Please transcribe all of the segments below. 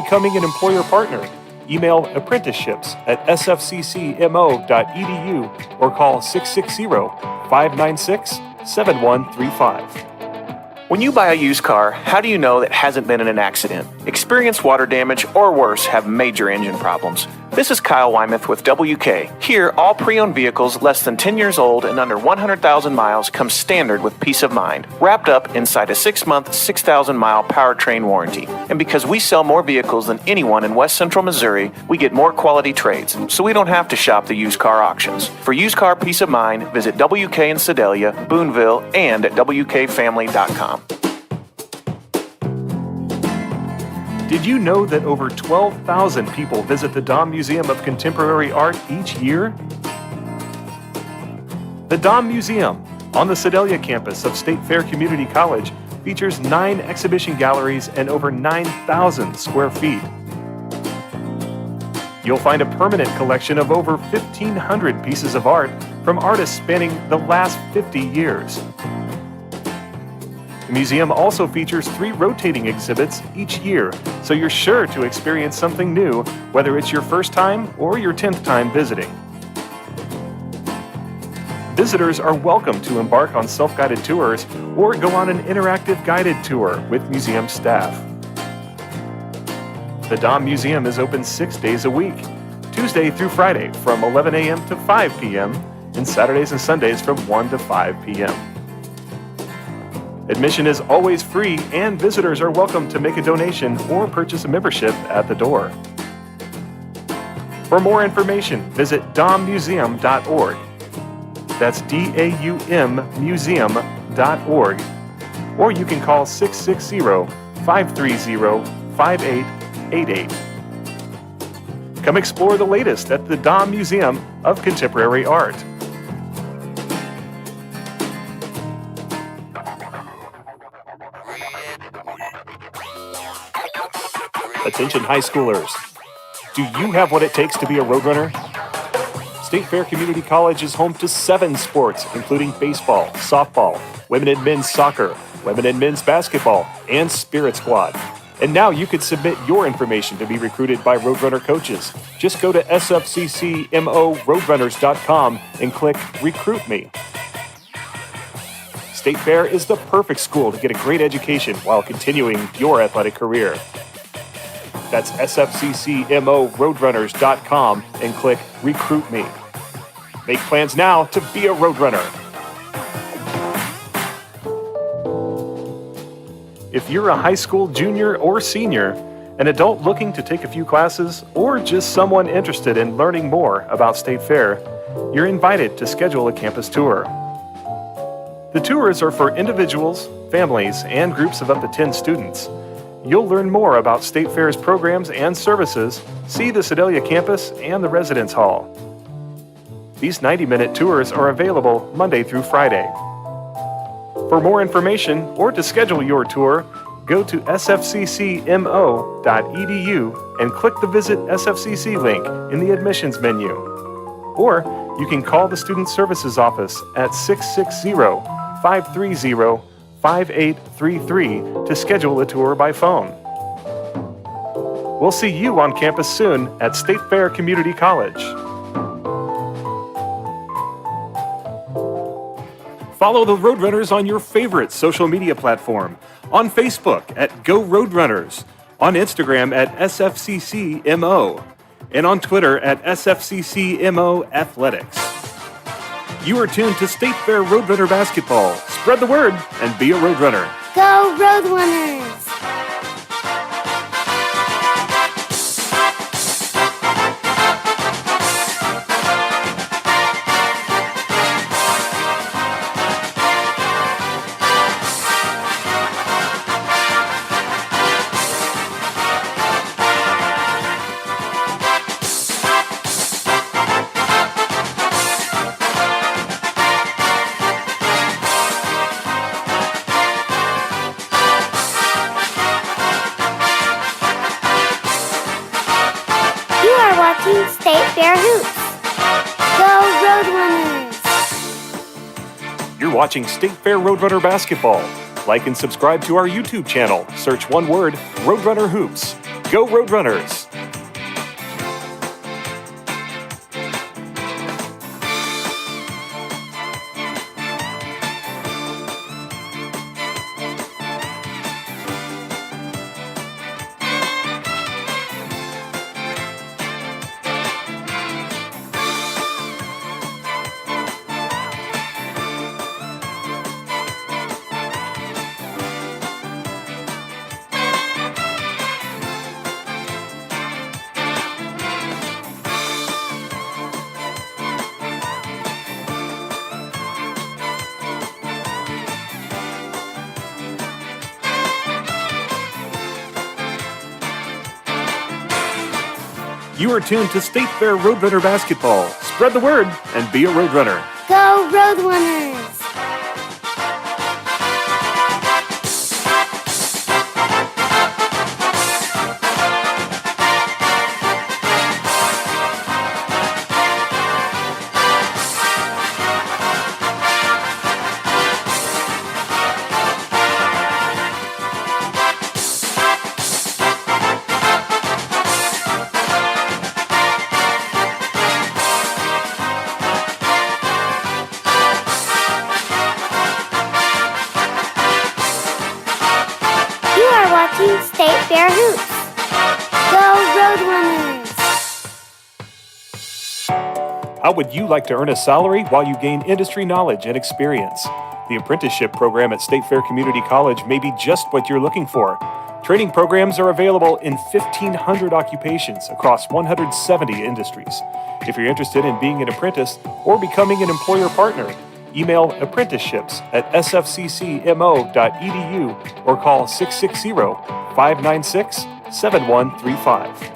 becoming an employer partner. Email apprenticeships@sfccmo.edu or call 660-596-7135. When you buy a used car, how do you know that it hasn't been in an accident? Experienced water damage or worse have major engine problems. This is Kyle Wymuth with WK. Here, all pre-owned vehicles less than 10 years old and under 100,000 miles come standard with peace of mind, wrapped up inside a 6-month, 6,000-mile powertrain warranty. And because we sell more vehicles than anyone in West Central Missouri, we get more quality trades, so we don't have to shop the used car auctions. For used car peace of mind, visit WK in Sedalia, Boonville, and at WKFamily.com. Did you know that over 12,000 people visit the Dahm Museum of Contemporary Art each year? The Dahm Museum, on the Sedalia campus of State Fair Community College, features 9 exhibition galleries and over 9,000 square feet. You'll find a permanent collection of over 1,500 pieces of art from artists spanning the last 50 years. The museum also features 3 rotating exhibits each year, so you're sure to experience something new, whether it's your first time or your 10th time visiting. Visitors are welcome to embark on self-guided tours or go on an interactive guided tour with museum staff. The Dahm Museum is open 6 days a week, Tuesday through Friday from 11 a.m. to 5 p.m. and Saturdays and Sundays from 1 to 5 p.m. Admission is always free, and visitors are welcome to make a donation or purchase a membership at the door. For more information, visit dahmmuseum.org. That's DAUM museum.org. Or you can call 660-530-5888. Come explore the latest at the Dahm Museum of Contemporary Art. Attention high schoolers. Do you have what it takes to be a roadrunner? State Fair Community College is home to 7 sports, including baseball, softball, women and men's soccer, women and men's basketball, and Spirit Squad. And now you can submit your information to be recruited by Roadrunner coaches. Just go to sfccmoroadrunners.com and click Recruit Me. State Fair is the perfect school to get a great education while continuing your athletic career. That's sfccmoroadrunners.com and click Recruit Me. Make plans now to be a Roadrunner. If you're a high school junior or senior, an adult looking to take a few classes, or just someone interested in learning more about State Fair, you're invited to schedule a campus tour. The tours are for individuals, families, and groups of up to 10 students. You'll learn more about State Fair's programs and services, see the Sedalia campus and the residence hall. These 90-minute tours are available Monday through Friday. For more information or to schedule your tour, go to sfccmo.edu and click the Visit SFCC link in the admissions menu. Or you can call the Student Services Office at 660-530-5833 to schedule a tour by phone. We'll see you on campus soon at State Fair Community College. Follow the Roadrunners on your favorite social media platform. On Facebook at Go Roadrunners, on Instagram at SFCCMO, and on Twitter at SFCCMO Athletics. You are tuned to State Fair Roadrunner Basketball. Spread the word and be a Roadrunner. Go Roadrunners! State Fair Hoops. Go Roadrunners! You're watching State Fair Roadrunner Basketball. Like and subscribe to our YouTube channel. Search one word, Roadrunner Hoops. Go Roadrunners! You are tuned to State Fair Roadrunner Basketball. Spread the word and be a Roadrunner. Go Roadrunners! Watching State Fair Hoops. Go Roadrunners! How would you like to earn a salary while you gain industry knowledge and experience? The apprenticeship program at State Fair Community College may be just what you're looking for. Training programs are available in 1,500 occupations across 170 industries. If you're interested in being an apprentice or becoming an employer partner, email apprenticeships@sfccmo.edu or call 660-596-7135.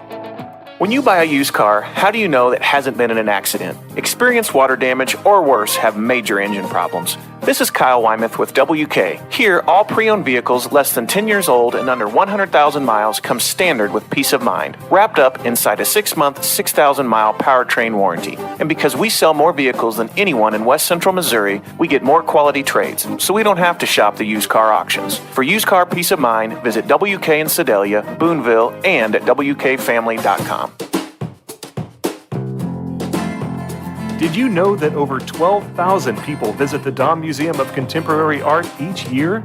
When you buy a used car, how do you know that hasn't been in an accident? Experience water damage or worse, have major engine problems. This is Kyle Wymouth with WK. Here, all pre-owned vehicles less than 10 years old and under 100,000 miles come standard with peace of mind, wrapped up inside a 6-month, 6,000-mile powertrain warranty. And because we sell more vehicles than anyone in West-Central Missouri, we get more quality trades, so we don't have to shop the used car auctions. For used car peace of mind, visit WK in Sedalia, Boonville, and at WKFamily.com. Did you know that over 12,000 people visit the Dom Museum of Contemporary Art each year?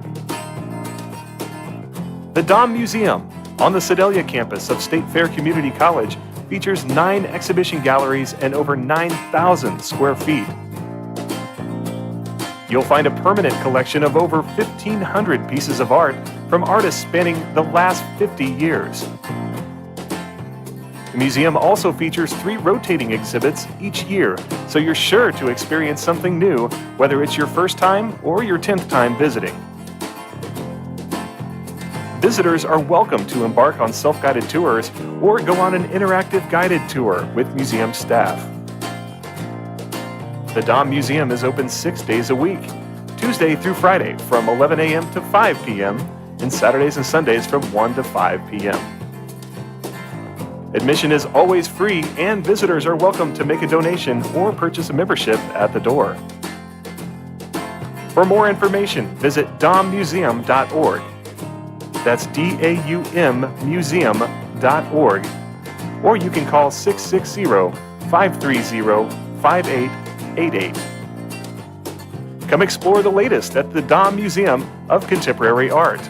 The Dom Museum, on the Sedalia campus of State Fair Community College, features 9 exhibition galleries and over 9,000 square feet. You'll find a permanent collection of over 1,500 pieces of art from artists spanning the last 50 years. The museum also features 3 rotating exhibits each year, so you're sure to experience something new, whether it's your first time or your 10th time visiting. Visitors are welcome to embark on self-guided tours or go on an interactive guided tour with museum staff. The Dom Museum is open 6 days a week, Tuesday through Friday from 11 a.m. to 5 p.m. and Saturdays and Sundays from 1 to 5 p.m. Admission is always free, and visitors are welcome to make a donation or purchase a membership at the door. For more information, visit dommuseum.org. That's DAUM museum.org. Or you can call 660-530-5888. Come explore the latest at the Dom Museum of Contemporary Art.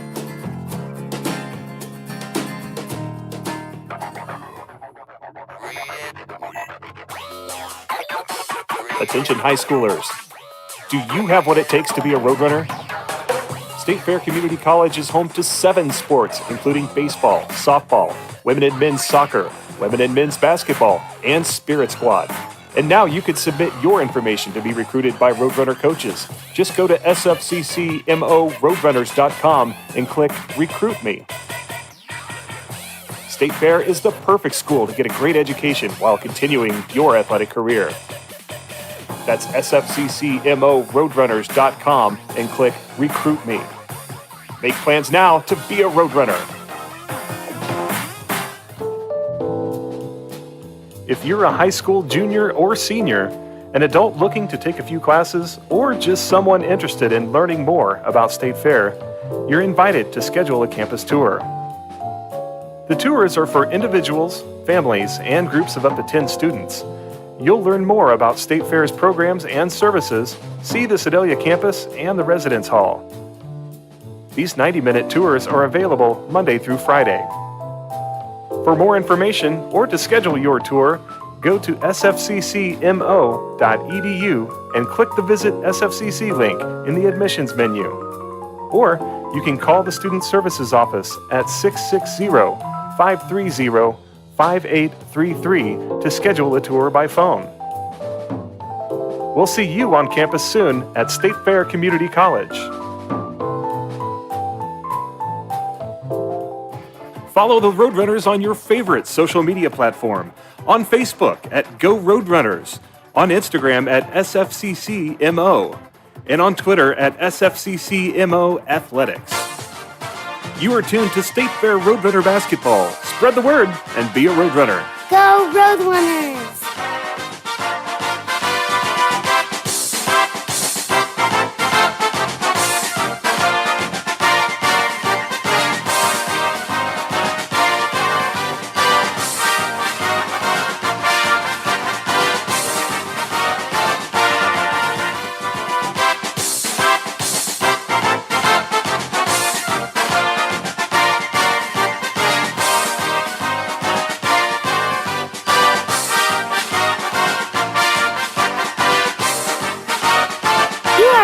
Attention high schoolers. Do you have what it takes to be a Roadrunner? State Fair Community College is home to 7 sports, including baseball, softball, women and men's soccer, women and men's basketball, and Spirit Squad. And now you can submit your information to be recruited by Roadrunner coaches. Just go to SFCCMORoadrunners.com and click Recruit Me. State Fair is the perfect school to get a great education while continuing your athletic career. That's SFCCMORoadrunners.com and click Recruit Me. Make plans now to be a Roadrunner. If you're a high school junior or senior, an adult looking to take a few classes, or just someone interested in learning more about State Fair, you're invited to schedule a campus tour. The tours are for individuals, families, and groups of up to 10 students. You'll learn more about State Fair's programs and services, see the Sedalia campus and the Residence Hall. These 90-minute tours are available Monday through Friday. For more information or to schedule your tour, go to sfccmo.edu and click the Visit SFCC link in the admissions menu. Or you can call the Student Services Office at 660-530-5833 to schedule a tour by phone. We'll see you on campus soon at State Fair Community College. Follow the Roadrunners on your favorite social media platform. On Facebook at Go Roadrunners, on Instagram at SFCCMO, and on Twitter at SFCCMO Athletics. You are tuned to State Fair Roadrunner Basketball. Spread the word and be a Roadrunner. Go Roadrunners!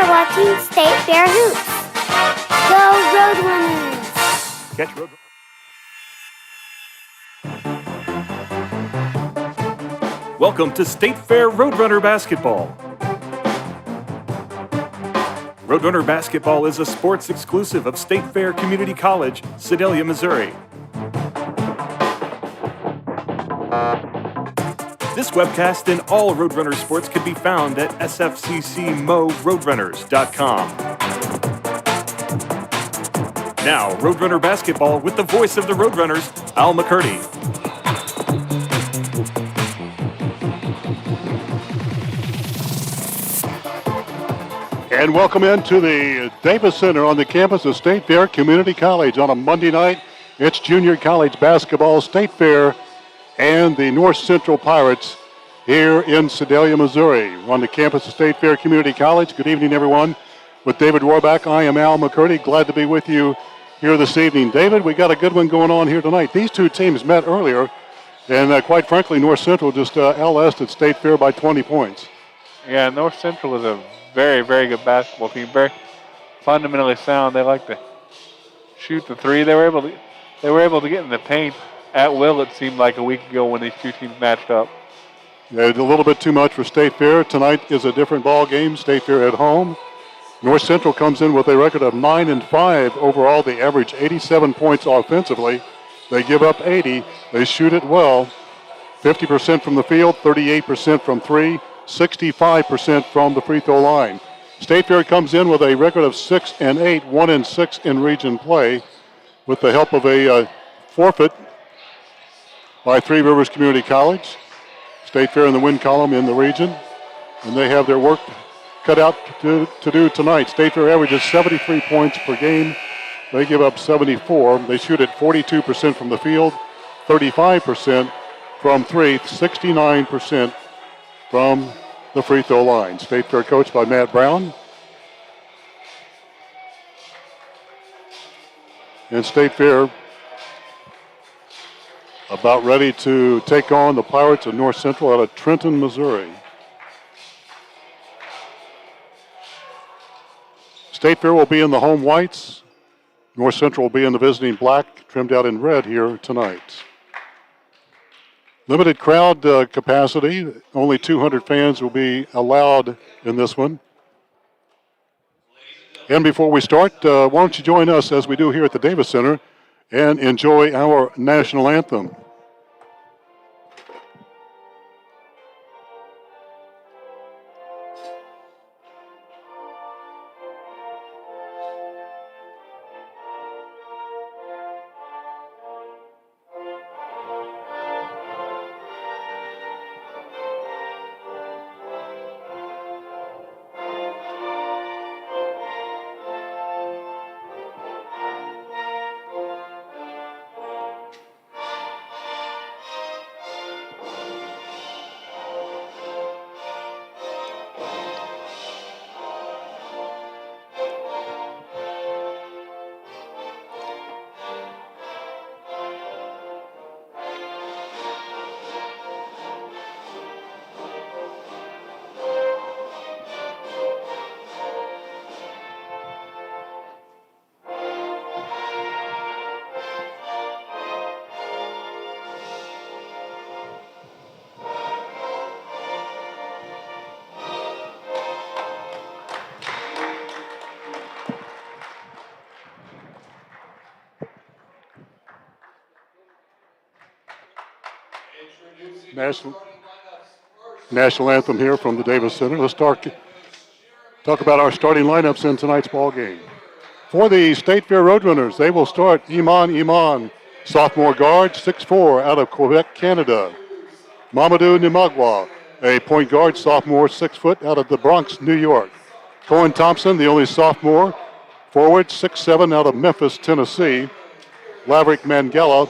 Watching State Fair Hoops. Go Roadrunners! Catch Road. Welcome to State Fair Roadrunner Basketball. Roadrunner Basketball is a sports exclusive of State Fair Community College, Sedalia, Missouri. This webcast and all Roadrunner sports can be found at sfccmoroadrunners.com. Now, Roadrunner Basketball with the voice of the Roadrunners, Al McCurdy. And welcome into the Davis Center on the campus of State Fair Community College on a Monday night. It's junior college basketball, State Fair, and the N.Central Pirates here in Sedalia, Missouri. We're on the campus of State Fair Community College. Good evening, everyone. With David Rohrback, I am Al McCurdy. Glad to be with you here this evening. David, we got a good one going on here tonight. These two teams met earlier, and quite frankly, N.Central just LS'd at State Fair by 20 points. Yeah, N.Central is a very, very good basketball team. Very fundamentally sound. They like to shoot the three. They were able to get in the paint at will, it seemed like a week ago when these two teams matched up. Yeah, a little bit too much for State Fair. Tonight is a different ball game. State Fair at home. N.Central comes in with a record of 9-5 overall. They average 87 points offensively. They give up 80. They shoot it well. 50% from the field, 38% from three, 65% from the free throw line. State Fair comes in with a record of 6-8, 1-6 in region play, with the help of a forfeit by Three Rivers Community College. State Fair in the win column in the region, and they have their work cut out to do tonight. State Fair averages 73 points per game. They give up 74. They shoot at 42% from the field, 35% from three, 69% from the free throw line. State Fair coached by Matt Brown. And State Fair about ready to take on the Pirates of N.Central out of Trenton, Missouri. State Fair will be in the home whites. N.Central will be in the visiting black, trimmed out in red here tonight. Limited crowd capacity. Only 200 fans will be allowed in this one. And before we start, why don't you join us as we do here at the Davis Center and enjoy our national anthem. National anthem here from the Davis Center. Let's talk about our starting lineups in tonight's ball game. For the State Fair Roadrunners, they will start Iman, sophomore guard, 6'4", out of Quebec, Canada. Mamadou Nimagwa, a point guard, sophomore, 6 foot, out of the Bronx, New York. Cohen Thompson, the only sophomore, forward, 6'7", out of Memphis, Tennessee. Laverick Mangala,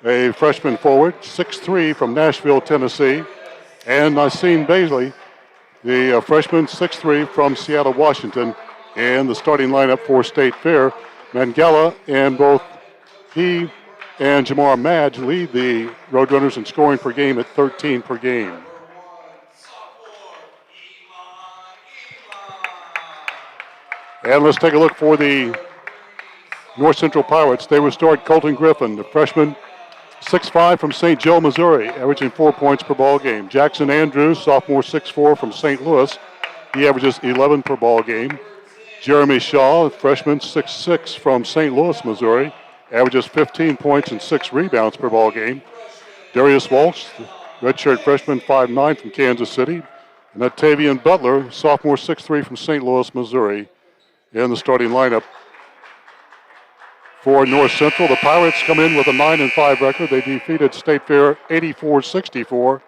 a freshman forward, 6'3", from Nashville, Tennessee. And Nassim Baisley, the freshman, 6'3", from Seattle, Washington. And the starting lineup for State Fair, Mangala, and both he and Jamar Madge lead the Roadrunners in scoring per game at 13 per game. And let's take a look for the North Central Pirates. They will start Colton Griffin, the freshman, 6'5", from St. Joe, Missouri, averaging 4 points per ball game. Jackson Andrews, sophomore, 6'4", from St. Louis. He averages 11 per ball game. Jeremy Shaw, freshman, 6'6", from St. Louis, Missouri, averages 15 points and 6 rebounds per ball game. Darius Walsh, redshirt freshman, 5'9", from Kansas City. And Octavian Butler, sophomore, 6'3", from St. Louis, Missouri, in the starting lineup. For North Central, the Pirates come in with a 9-5 record. They defeated State Fair 84-64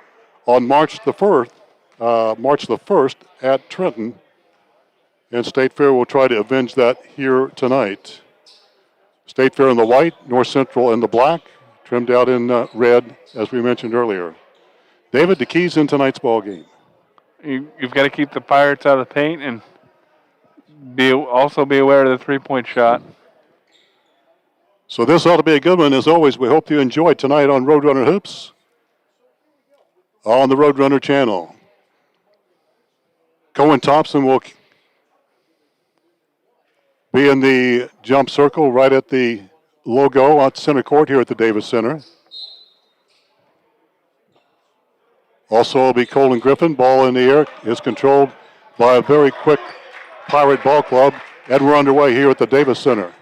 on March the 1st at Trenton. And State Fair will try to avenge that here tonight. State Fair in the white, North Central in the black, trimmed out in red, as we mentioned earlier. David, the keys in tonight's ball game. You've got to keep the Pirates out of the paint and also be aware of the three-point shot. So this ought to be a good one. As always, we hope you enjoyed tonight on Roadrunner Hoops on the Roadrunner channel. Cohen Thompson will be in the jump circle right at the logo on center court here at the Davis Center. Also will be Colin Griffin. Ball in the air is controlled by a very quick Pirate ball club, and we're underway here at the Davis Center.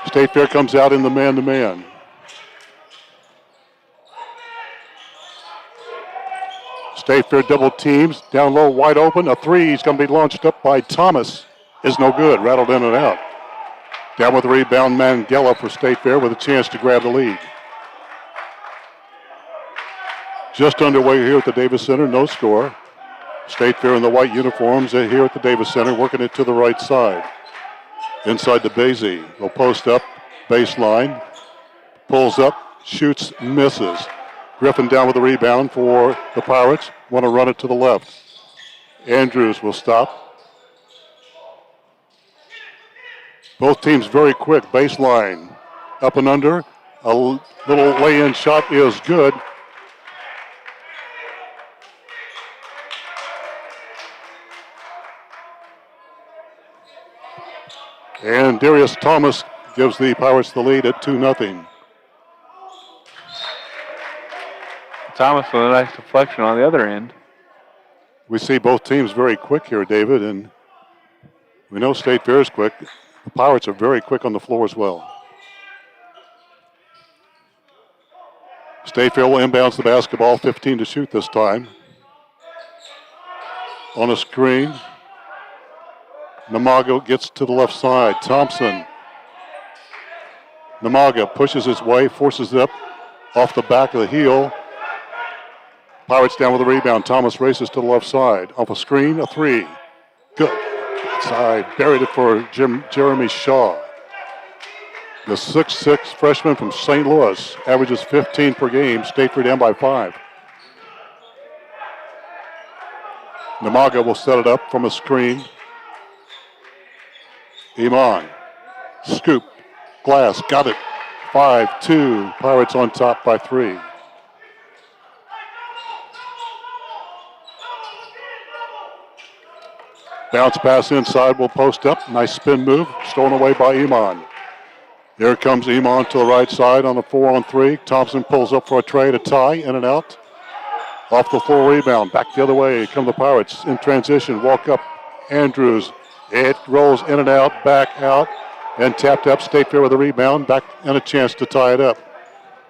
State Fair comes out in the man-to-man. State Fair double teams, down low, wide open. A three is going to be launched up by Thomas. Is no good, rattled in and out. Down with the rebound, Mangala for State Fair with a chance to grab the lead. Just underway here at the Davis Center, no score. State Fair in the white uniforms here at the Davis Center, working it to the right side. Inside to Basie. Will post up, baseline. Pulls up, shoots, misses. Griffin down with the rebound for the Pirates. Want to run it to the left. Andrews will stop. Both teams very quick. Baseline. Up and under. A little lay-in shot is good. And Darius Thomas gives the Pirates the lead at 2-0. Thomas with a nice deflection on the other end. We see both teams very quick here, David, and we know State Fair is quick. The Pirates are very quick on the floor as well. State Fair will inbounds the basketball, 15 to shoot this time. On a screen. Namaga gets to the left side. Thompson. Namaga pushes his way, forces it up off the back of the heel. Pirates down with the rebound. Thomas races to the left side. Off a screen, a three. Good. Side. Buried it for Jeremy Shaw. The 6'6" freshman from St. Louis averages 15 per game. State Fair down by 5. Namaga will set it up from a screen. Iman. Scoop. Glass. Got it. 5-2. Pirates on top by 3. Bounce pass inside. Will post up. Nice spin move. Stolen away by Iman. Here comes Iman to the right side on the 4-on-3. Thompson pulls up for a tray to tie. In and out. Off the floor rebound. Back the other way. Come the Pirates in transition. Walk up. Andrews. It rolls in and out. Back out. And tapped up. State Fair with a rebound. Back and a chance to tie it up.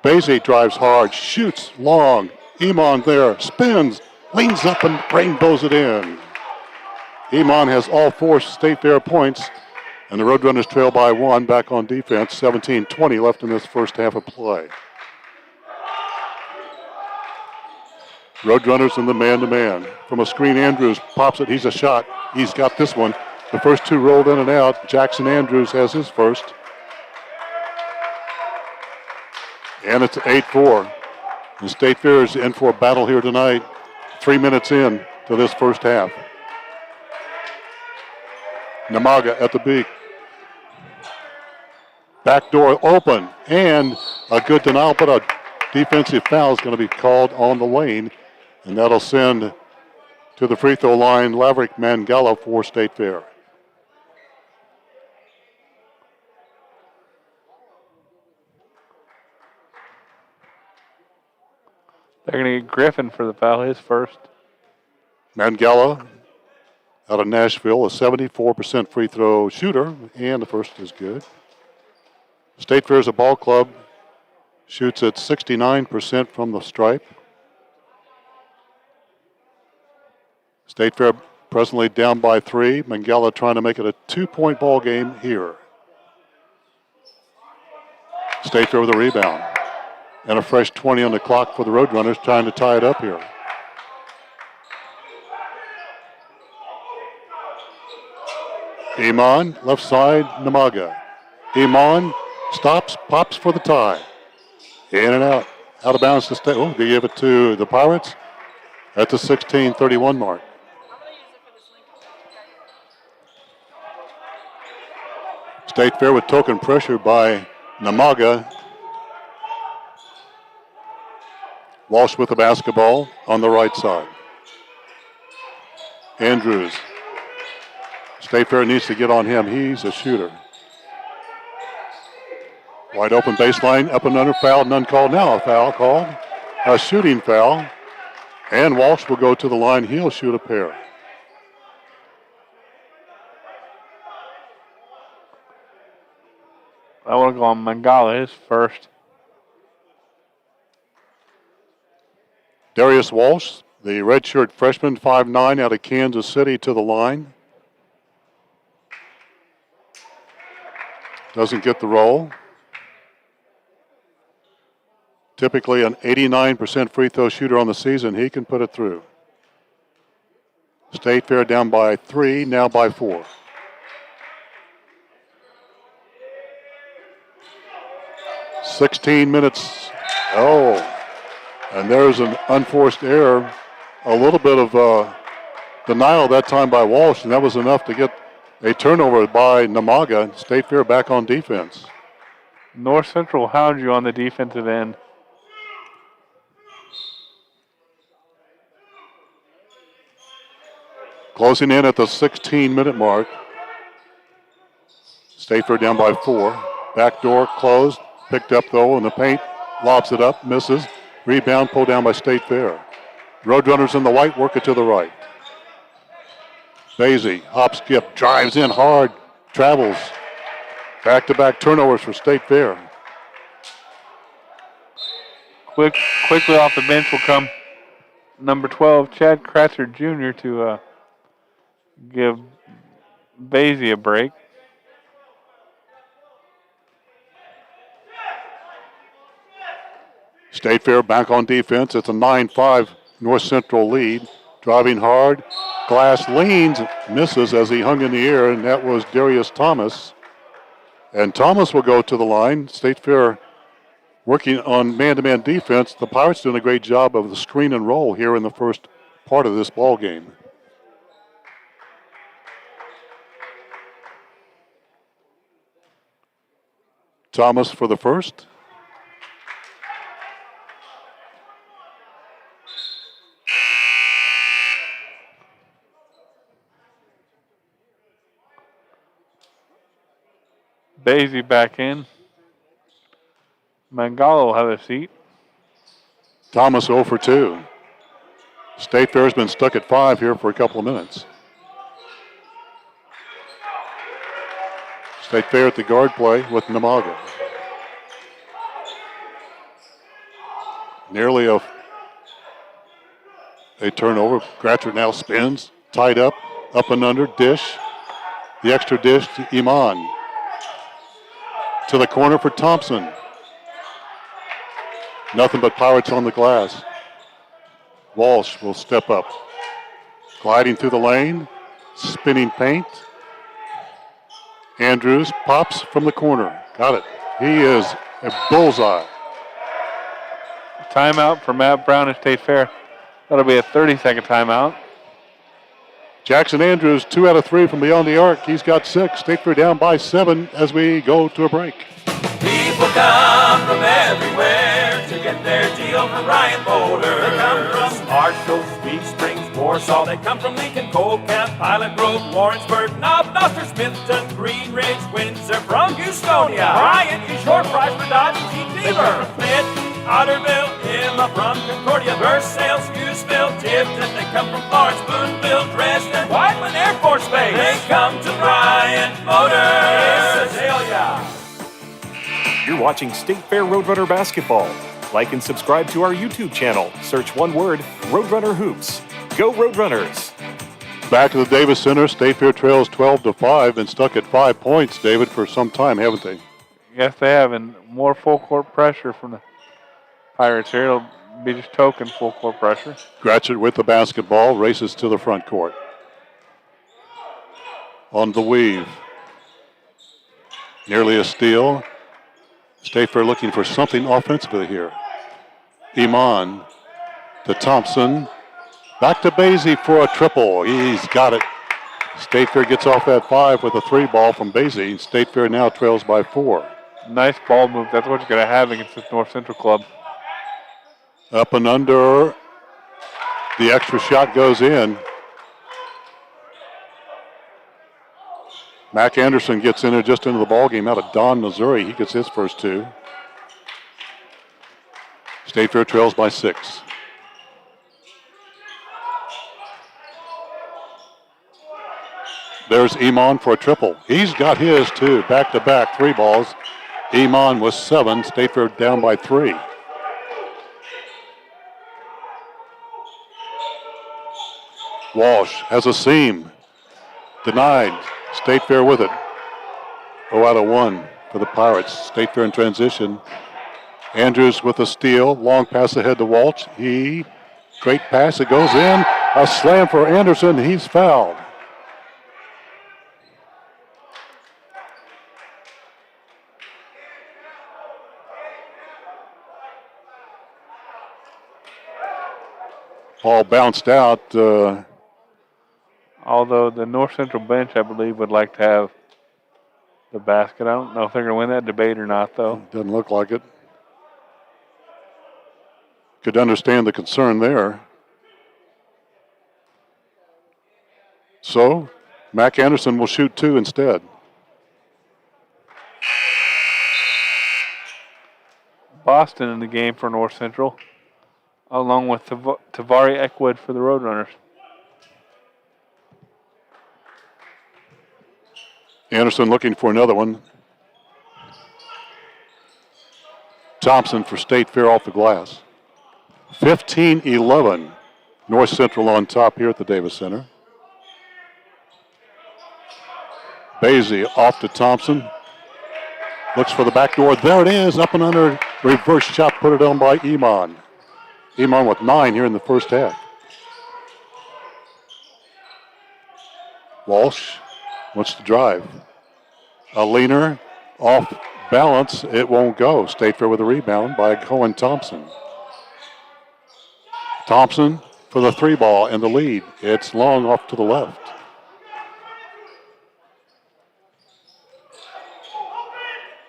Basie drives hard, shoots long. Iman there, spins, leans up and rainbows it in. Iman has all 4 State Fair points, and the Roadrunners trail by 1 back on defense. 17-20 left in this first half of play. Roadrunners in the man-to-man. From a screen, Andrews pops it. He's a shot. He's got this one. The first 2 rolled in and out. Jackson Andrews has his first. And it's 8-4. And State Fair is in for a battle here tonight. 3 minutes in to this first half. Namaga at the beak. Back door open. And a good denial, but a defensive foul is going to be called on the lane. And that'll send to the free throw line Laverick Mangala for State Fair. They're going to get Griffin for the foul, his first. Mangala out of Nashville, a 74% free throw shooter, and the first is good. State Fair is a ball club, shoots at 69% from the stripe. State Fair presently down by 3. Mangala trying to make it a 2-point ball game here. State Fair with a rebound. And a fresh 20 on the clock for the Roadrunners trying to tie it up here. Iman, left side, Namaga. Iman stops, pops for the tie. In and out. Out of bounds to State. Oh, they give it to the Pirates at the 16:31 mark. State Fair with token pressure by Namaga. Walsh with the basketball on the right side. Andrews. State Fair needs to get on him. He's a shooter. Wide open baseline, up and under, foul, none called. Now a foul called. A shooting foul. And Walsh will go to the line. He'll shoot a pair. I want to go on Mangala, his first. Darius Walsh, the redshirt freshman, 5'9", out of Kansas City to the line. Doesn't get the roll. Typically an 89% free throw shooter on the season. He can put it through. State Fair down by 3, now by 4. .16 Oh, and there's an unforced error. A little bit of denial that time by Walsh, and that was enough to get a turnover by Namaga. State Fair back on defense. North Central hound you on the defensive end. Closing in at the 16-minute mark. State Fair down by 4. Back door closed. Picked up, though, in the paint. Lobs it up, misses. Rebound pulled down by State Fair. Roadrunners in the white work it to the right. Basie, hop, skip, drives in hard, travels. Back-to-back turnovers for State Fair. Quickly off the bench will come number 12, Chad Kratzer Jr. to give Basie a break. State Fair back on defense. It's a 9-5 North Central lead. Driving hard. Glass leans, misses as he hung in the air, and that was Darius Thomas. And Thomas will go to the line. State Fair working on man-to-man defense. The Pirates doing a great job of the screen and roll here in the first part of this ball game. Thomas for the first. Basie back in. Mangala will have a seat. Thomas 0 for 2. State Fair has been stuck at 5 here for a couple of minutes. State Fair at the guard play with Namaga. Nearly a turnover. Gratcher now spins, tied up and under, dish. The extra dish to Iman. To the corner for Thompson. Nothing but Pirates on the glass. Walsh will step up. Gliding through the lane, spinning paint. Andrews pops from the corner. Got it. He is a bullseye. Timeout for Matt Brown at State Fair. That'll be a 30-second timeout. Jackson Andrews, 2 out of 3 from beyond the arc. He's got 6. State Fair down by 7 as we go to a break. People come from everywhere to get their deal from Ryan Boulder. They come from Marshall, Sweet Springs, Warsaw. They come from Lincoln, Cold Camp, Pilot Grove, Warrensburg, Knob, Noster, Smithton, Green Ridge, Windsor, from Houstonia. Ryan is your prize for Dodge Jeep dealer. From Clinton, Otterville, Hilla, from Concordia, Versailles, Hughesville, Tifton. They come from Florence, Boonville, Dresden, Whiteland Air Force Base. They come to Bryant Motors. Azalea. You're watching State Fair Roadrunner basketball. Like and subscribe to our YouTube channel. Search one word, Roadrunner Hoops. Go Roadrunners! Back to the Davis Center. State Fair trails 12-5 and stuck at 5 points, David, for some time, haven't they? Yes, they have, and more full court pressure from the Pirates here. It'll be just token full court pressure. Gratchett with the basketball, races to the front court. On the weave. Nearly a steal. State Fair looking for something offensively here. Iman to Thompson. Back to Basie for a triple. He's got it. State Fair gets off at 5 with a 3 ball from Basie. State Fair now trails by 4. Nice ball move. That's what you're going to have against this North Central club. Up and under. The extra shot goes in. Mac Anderson gets in there just into the ball game out of Don, Missouri. He gets his first 2. State Fair trails by 6. There's Iman for a triple. He's got his too. Back-to-back 3 balls. Iman was 7. State Fair down by 3. Walsh has a seam. Denied. State Fair with it. 0 out of 1 for the Pirates. State Fair in transition. Andrews with a steal. Long pass ahead to Walsh. Great pass. It goes in. A slam for Anderson. He's fouled. Ball bounced out. Although the North Central bench, I believe, would like to have the basket. I don't know if they're going to win that debate or not, though. Doesn't look like it. Could understand the concern there. So, Mac Anderson will shoot 2 instead. Boston in the game for North Central, along with Tavari Eckwood for the Roadrunners. Anderson looking for another one. Thompson for State Fair off the glass. 15-11. North Central on top here at the Davis Center. Basie off to Thompson. Looks for the back door. There it is. Up and under. Reverse shot put it on by Iman. Iman with 9 here in the first half. Walsh wants to drive. A leaner off balance. It won't go. State Fair with a rebound by Cohen Thompson. Thompson for the 3 ball and the lead. It's long off to the left.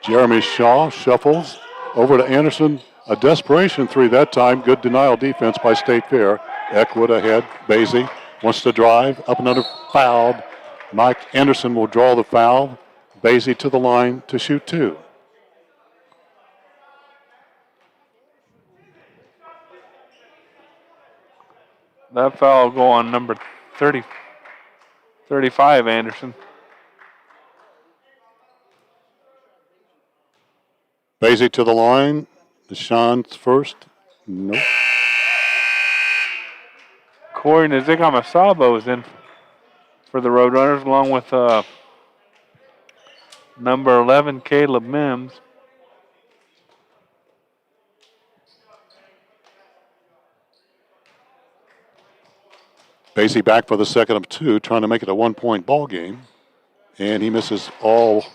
Jeremy Shaw shuffles over to Anderson. A desperation 3 that time. Good denial defense by State Fair. Eckwood ahead. Basie wants to drive. Up and under. Fouled. Mike Anderson will draw the foul. Basie to the line to shoot 2. That foul will go on number 35, Anderson. Basie to the line. Deshaun's first. Nope. Corey Nzigamasabo is in for the Roadrunners, along with number 11, Caleb Mims. Basie back for the second of two, trying to make it a 1-point ball game. And he misses all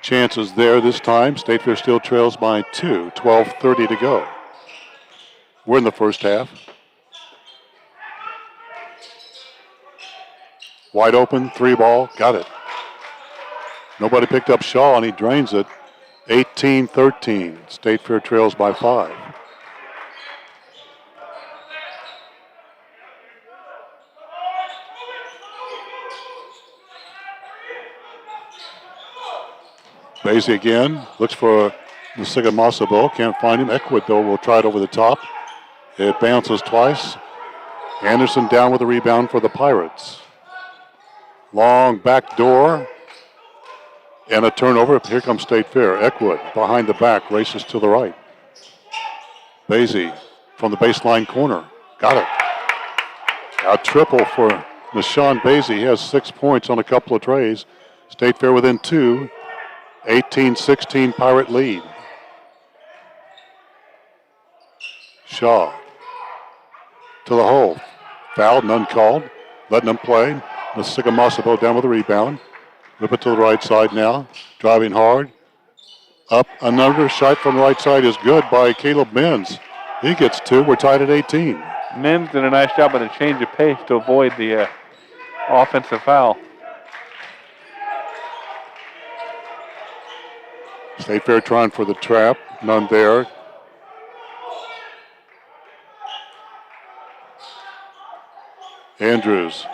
chances there this time. State Fair still trails by 2, 12:30 to go. We're in the first half. Wide open, 3-ball, got it. Nobody picked up Shaw, and he drains it. 18-13. State Fair trails by 5. Basie again, looks for Nzigamasabo, can't find him. Eckwood, though, will try it over the top. It bounces twice. Anderson down with a rebound for the Pirates. Long back door and a turnover. Here comes State Fair. Eckwood behind the back, races to the right. Basie from the baseline corner. Got it. A triple for Nashawn Basie. He has 6 points on a couple of trays. State Fair within 2. 18-16 Pirate lead. Shaw to the hole. Fouled, none called. Letting him play. Nzigamasabo down with a rebound. Whip it to the right side now. Driving hard. Up. Another shot from the right side is good by Caleb Mims. He gets 2. We're tied at 18. Mims did a nice job of the change of pace to avoid the offensive foul. State Fair trying for the trap. None there. Andrews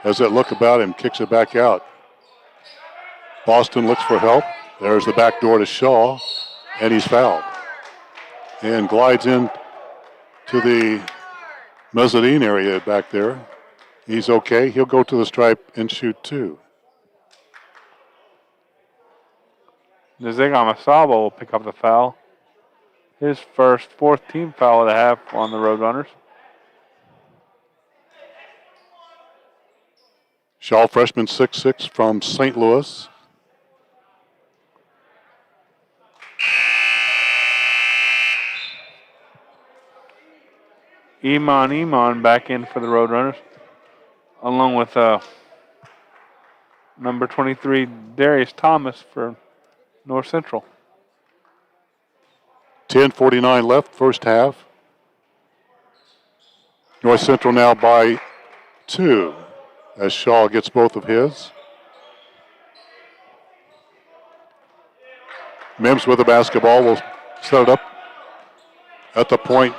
has that look about him, kicks it back out. Boston looks for help. There's the back door to Shaw, and he's fouled. And glides in to the mezzanine area back there. He's okay. He'll go to the stripe and shoot 2. Nzigamasabo will pick up the foul. His first 4th team foul of the half on the Roadrunners. Shaw, freshman 6'6" from St. Louis. Iman back in for the Roadrunners, along with number 23, Darius Thomas for N.Central. 10:49 left, first half. N.Central now by 2 as Shaw gets both of his. Mims with the basketball will set it up at the point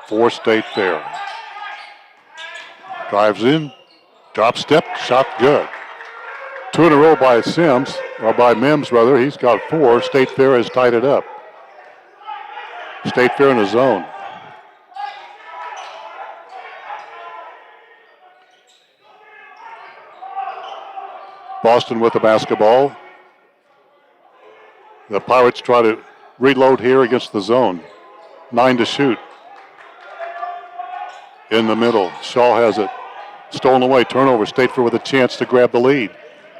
for State Fair. Drives in, drop step, shot good. 2 in a row by Mims rather. He's got 4. State Fair has tied it up. State Fair in the zone. Boston with the basketball. The Pirates try to reload here against the zone. 9 to shoot. In the middle, Shaw has it. Stolen away, turnover. State Fair with a chance to grab the lead.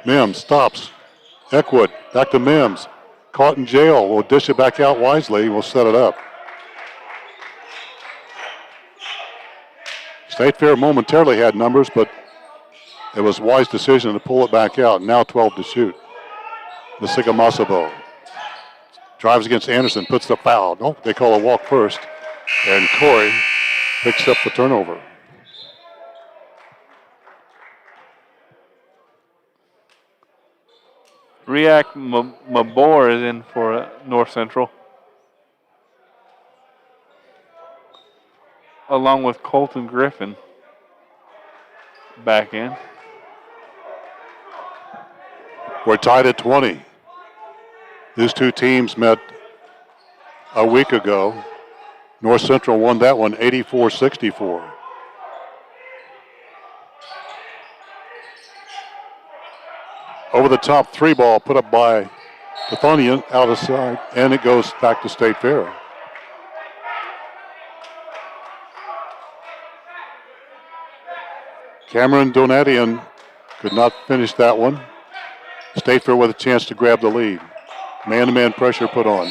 Mims stops. Eckwood, back to Mims. Caught in jail. We'll dish it back out wisely. We'll set it up. State Fair momentarily had numbers, but it was a wise decision to pull it back out. Now 12 to shoot. Nzigamasabo drives against Anderson, puts the foul. No, they call a walk first. And Corey picks up the turnover. Riak Mabor is in for N.Central, along with Colton Griffin back in. We're tied at 20. These two teams met a week ago. N.Central won that one 84-64. Over the top 3-ball put up by Bethanian out of sight, and it goes back to State Fair. Cameron Donatian could not finish that one. State Fair with a chance to grab the lead. Man-to-man pressure put on.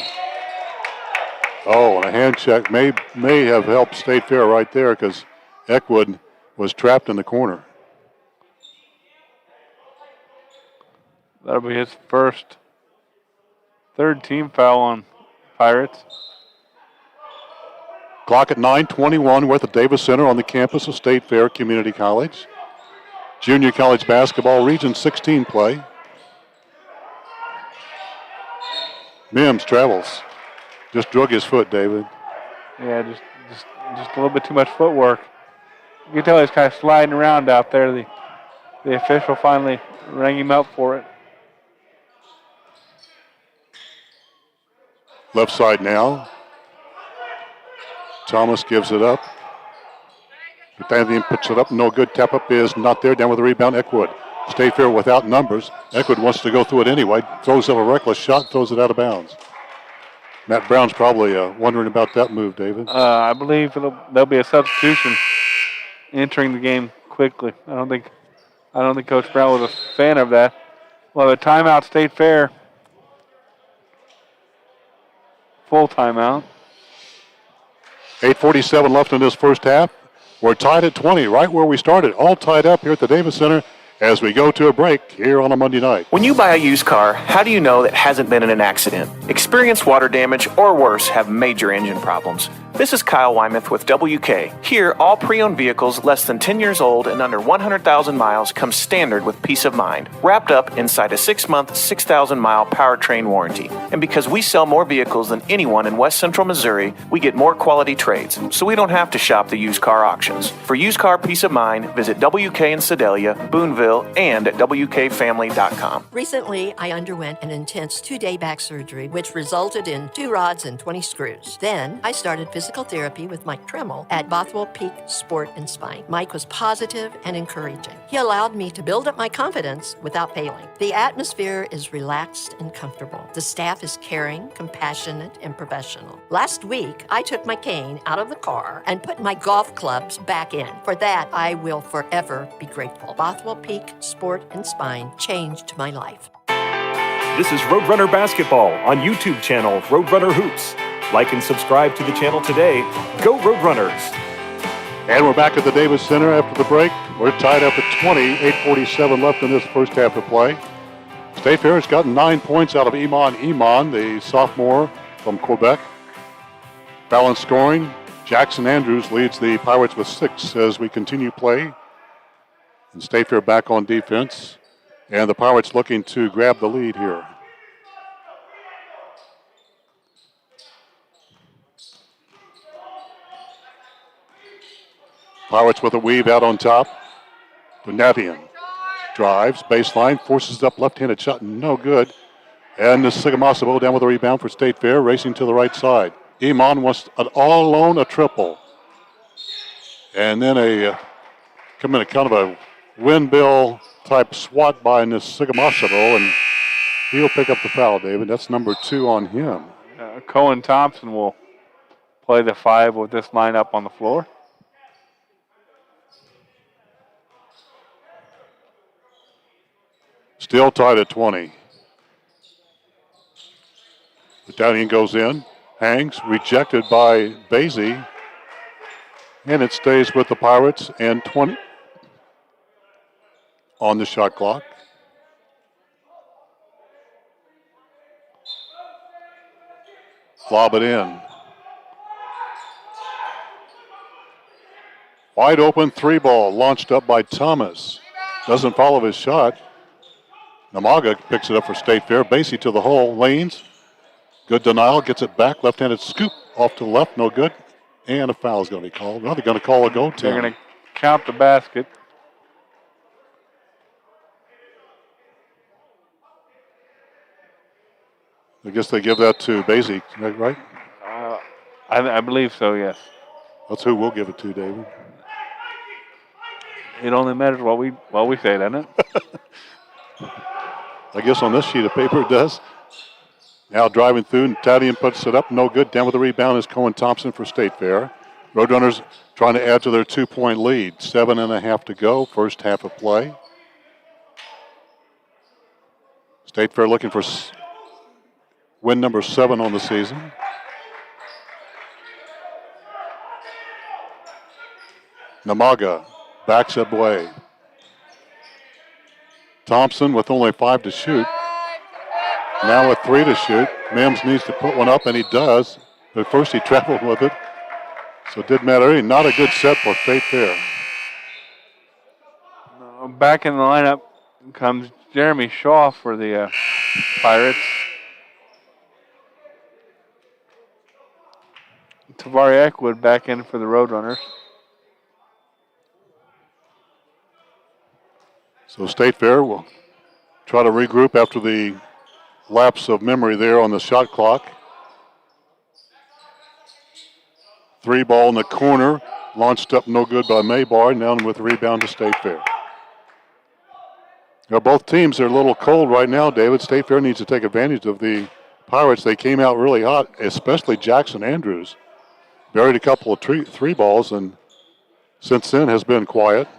Oh, and a hand check may have helped State Fair right there because Eckwood was trapped in the corner. That'll be his third team foul on Pirates. Clock at 9:21. We're at the Davis Center on the campus of State Fair Community College. Junior college basketball, Region 16 play. Mims travels. Just drug his foot, David. Yeah, just a little bit too much footwork. You can tell he's kind of sliding around out there. The official finally rang him up for it. Left side now. Thomas gives it up. Nathaniel puts it up. No good. Tap up is not there. Down with the rebound. Eckwood. State Fair without numbers. Eckwood wants to go through it anyway. Throws up a reckless shot. Throws it out of bounds. Matt Brown's probably wondering about that move, David. I believe there'll be a substitution entering the game quickly. I don't think Coach Brown was a fan of that. Well, the timeout, State Fair. Full timeout. 8:47 left in this first half. We're tied at 20, right where we started. All tied up here at the Davis Center as we go to a break here on a Monday night. When you buy a used car, how do you know that hasn't been in an accident? Experience water damage or worse, have major engine problems. This is Kyle Wymouth with WK. Here, all pre-owned vehicles less than 10 years old and under 100,000 miles come standard with peace of mind, wrapped up inside a 6-month, 6,000-mile powertrain warranty. And because we sell more vehicles than anyone in West Central Missouri, we get more quality trades, so we don't have to shop the used car auctions. For used car peace of mind, visit WK in Sedalia, Boonville, and at WKFamily.com. Recently, I underwent an intense 2-day back surgery, which resulted in 2 rods and 20 screws. Then, I started physical therapy with Mike Tremmel at Bothwell Peak Sport and Spine. Mike was positive and encouraging. He allowed me to build up my confidence without failing. The atmosphere is relaxed and comfortable. The staff is caring, compassionate, and professional. Last week, I took my cane out of the car and put my golf clubs back in. For that, I will forever be grateful. Bothwell Peak Sport and Spine changed my life. This is Roadrunner Basketball on YouTube channel Roadrunner Hoops. Like and subscribe to the channel today. Go Roadrunners! And we're back at the Davis Center after the break. We're tied up at 20, 8:47 left in this first half of play. State Fair has gotten 9 points out of Iman, the sophomore from Quebec. Balanced scoring. Jackson Andrews leads the Pirates with 6 as we continue play. And State Fair back on defense. And the Pirates looking to grab the lead here. Pirates with a weave out on top. Donatian drives, baseline, forces up left-handed shot, no good. And the Sigamasabo down with a rebound for State Fair, racing to the right side. Iman wants an all alone, a triple. And then come in a kind of a windmill type swat by Sigamasabo, and he'll pick up the foul, David. That's number 2 on him. Cohen Thompson will play the 5 with this lineup on the floor. Still tied at 20. Battalion goes in, hangs, rejected by Basie, and it stays with the Pirates and 20 on the shot clock. Lob it in. Wide open 3-ball launched up by Thomas. Doesn't follow his shot. Namaga picks it up for State Fair. Basie to the hole, lanes. Good denial, gets it back. Left-handed scoop off to the left, no good. And a foul is going to be called. Now they're going to call a go to. They're going to count the basket. I guess they give that to Basie, right? I believe so, yes. That's who we'll give it to, David. It only matters what we say, doesn't it? I guess on this sheet of paper it does. Now driving through, and Tadian puts it up, no good. Down with the rebound is Cohen Thompson for State Fair. Roadrunners trying to add to their 2-point lead. 7.5 to go, first half of play. State Fair looking for win number 7 on the season. Namaga backs it away. Thompson with only 5 to shoot. Now with 3 to shoot. Mims needs to put one up, and he does. But first he traveled with it. So it didn't matter. Not a good set for State Fair. Back in the lineup comes Jeremy Shaw for the Pirates. Tavari Eckwood back in for the Roadrunners. So State Fair will try to regroup after the lapse of memory there on the shot clock. 3 ball in the corner, launched up no good by Maybar, now with the rebound to State Fair. Now both teams are a little cold right now, David. State Fair needs to take advantage of the Pirates. They came out really hot, especially Jackson Andrews. Buried a couple of three balls, and since then has been quiet.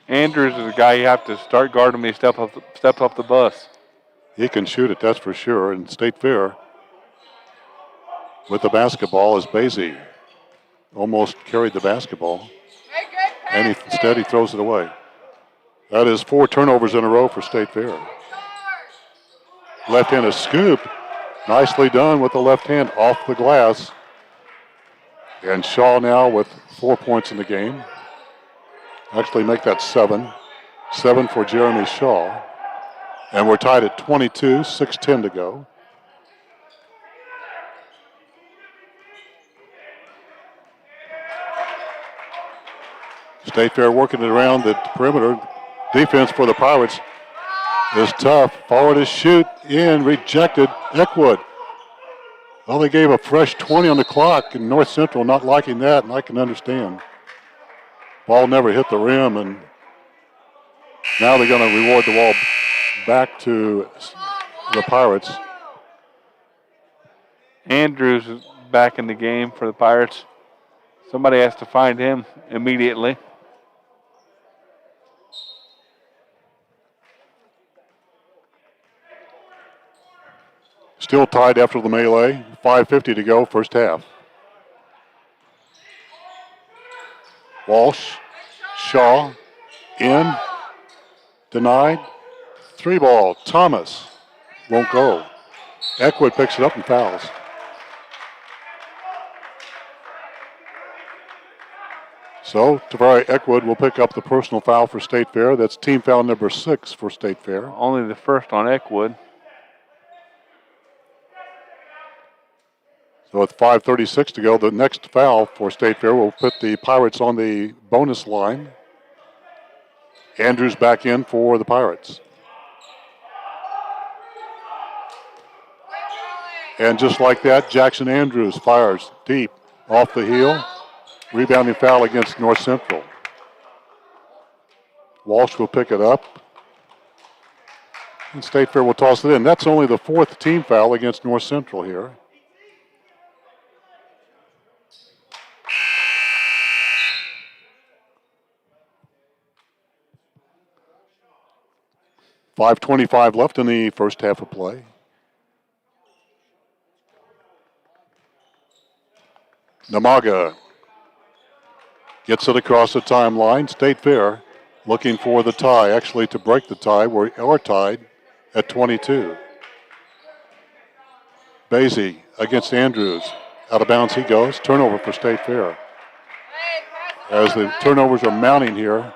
Andrews is a guy you have to start guarding when he step up the bus. He can shoot it, that's for sure. And State Fair with the basketball is Basie. Almost carried the basketball. And instead he throws it away. That is 4 turnovers in a row for State Fair. Left-handed scoop. Nicely done with the left hand off the glass. And Shaw now with 4 points in the game. Actually make that 7. 7 for Jeremy Shaw. And we're tied at 22, 6:10 to go. State Fair working it around the perimeter. Defense for the Pirates is tough. Forward is shoot in, rejected. Eckwood. Well, they gave a fresh 20 on the clock, and North Central not liking that, and I can understand. Ball never hit the rim, and now they're going to reward the ball back to the Pirates. Andrews is back in the game for the Pirates. Somebody has to find him immediately. Still tied after the melee. 5:50 to go, first half. Walsh, Shaw, in, denied. 3 ball, Thomas, won't go. Eckwood picks it up and fouls. So Tavari Eckwood will pick up the personal foul for State Fair. That's team foul number 6 for State Fair. Only the first on Eckwood. So with 5:36 to go, the next foul for State Fair will put the Pirates on the bonus line. Andrews back in for the Pirates. And just like that, Jackson Andrews fires deep off the heel. Rebounding foul against North Central. Walsh will pick it up. And State Fair will toss it in. That's only the 4th team foul against North Central here. .525 left in the first half of play. Namaga gets it across the timeline. State Fair looking for the tie, actually to break the tie. We are tied at 22. Basie against Andrews. Out of bounds he goes. Turnover for State Fair. As the turnovers are mounting here,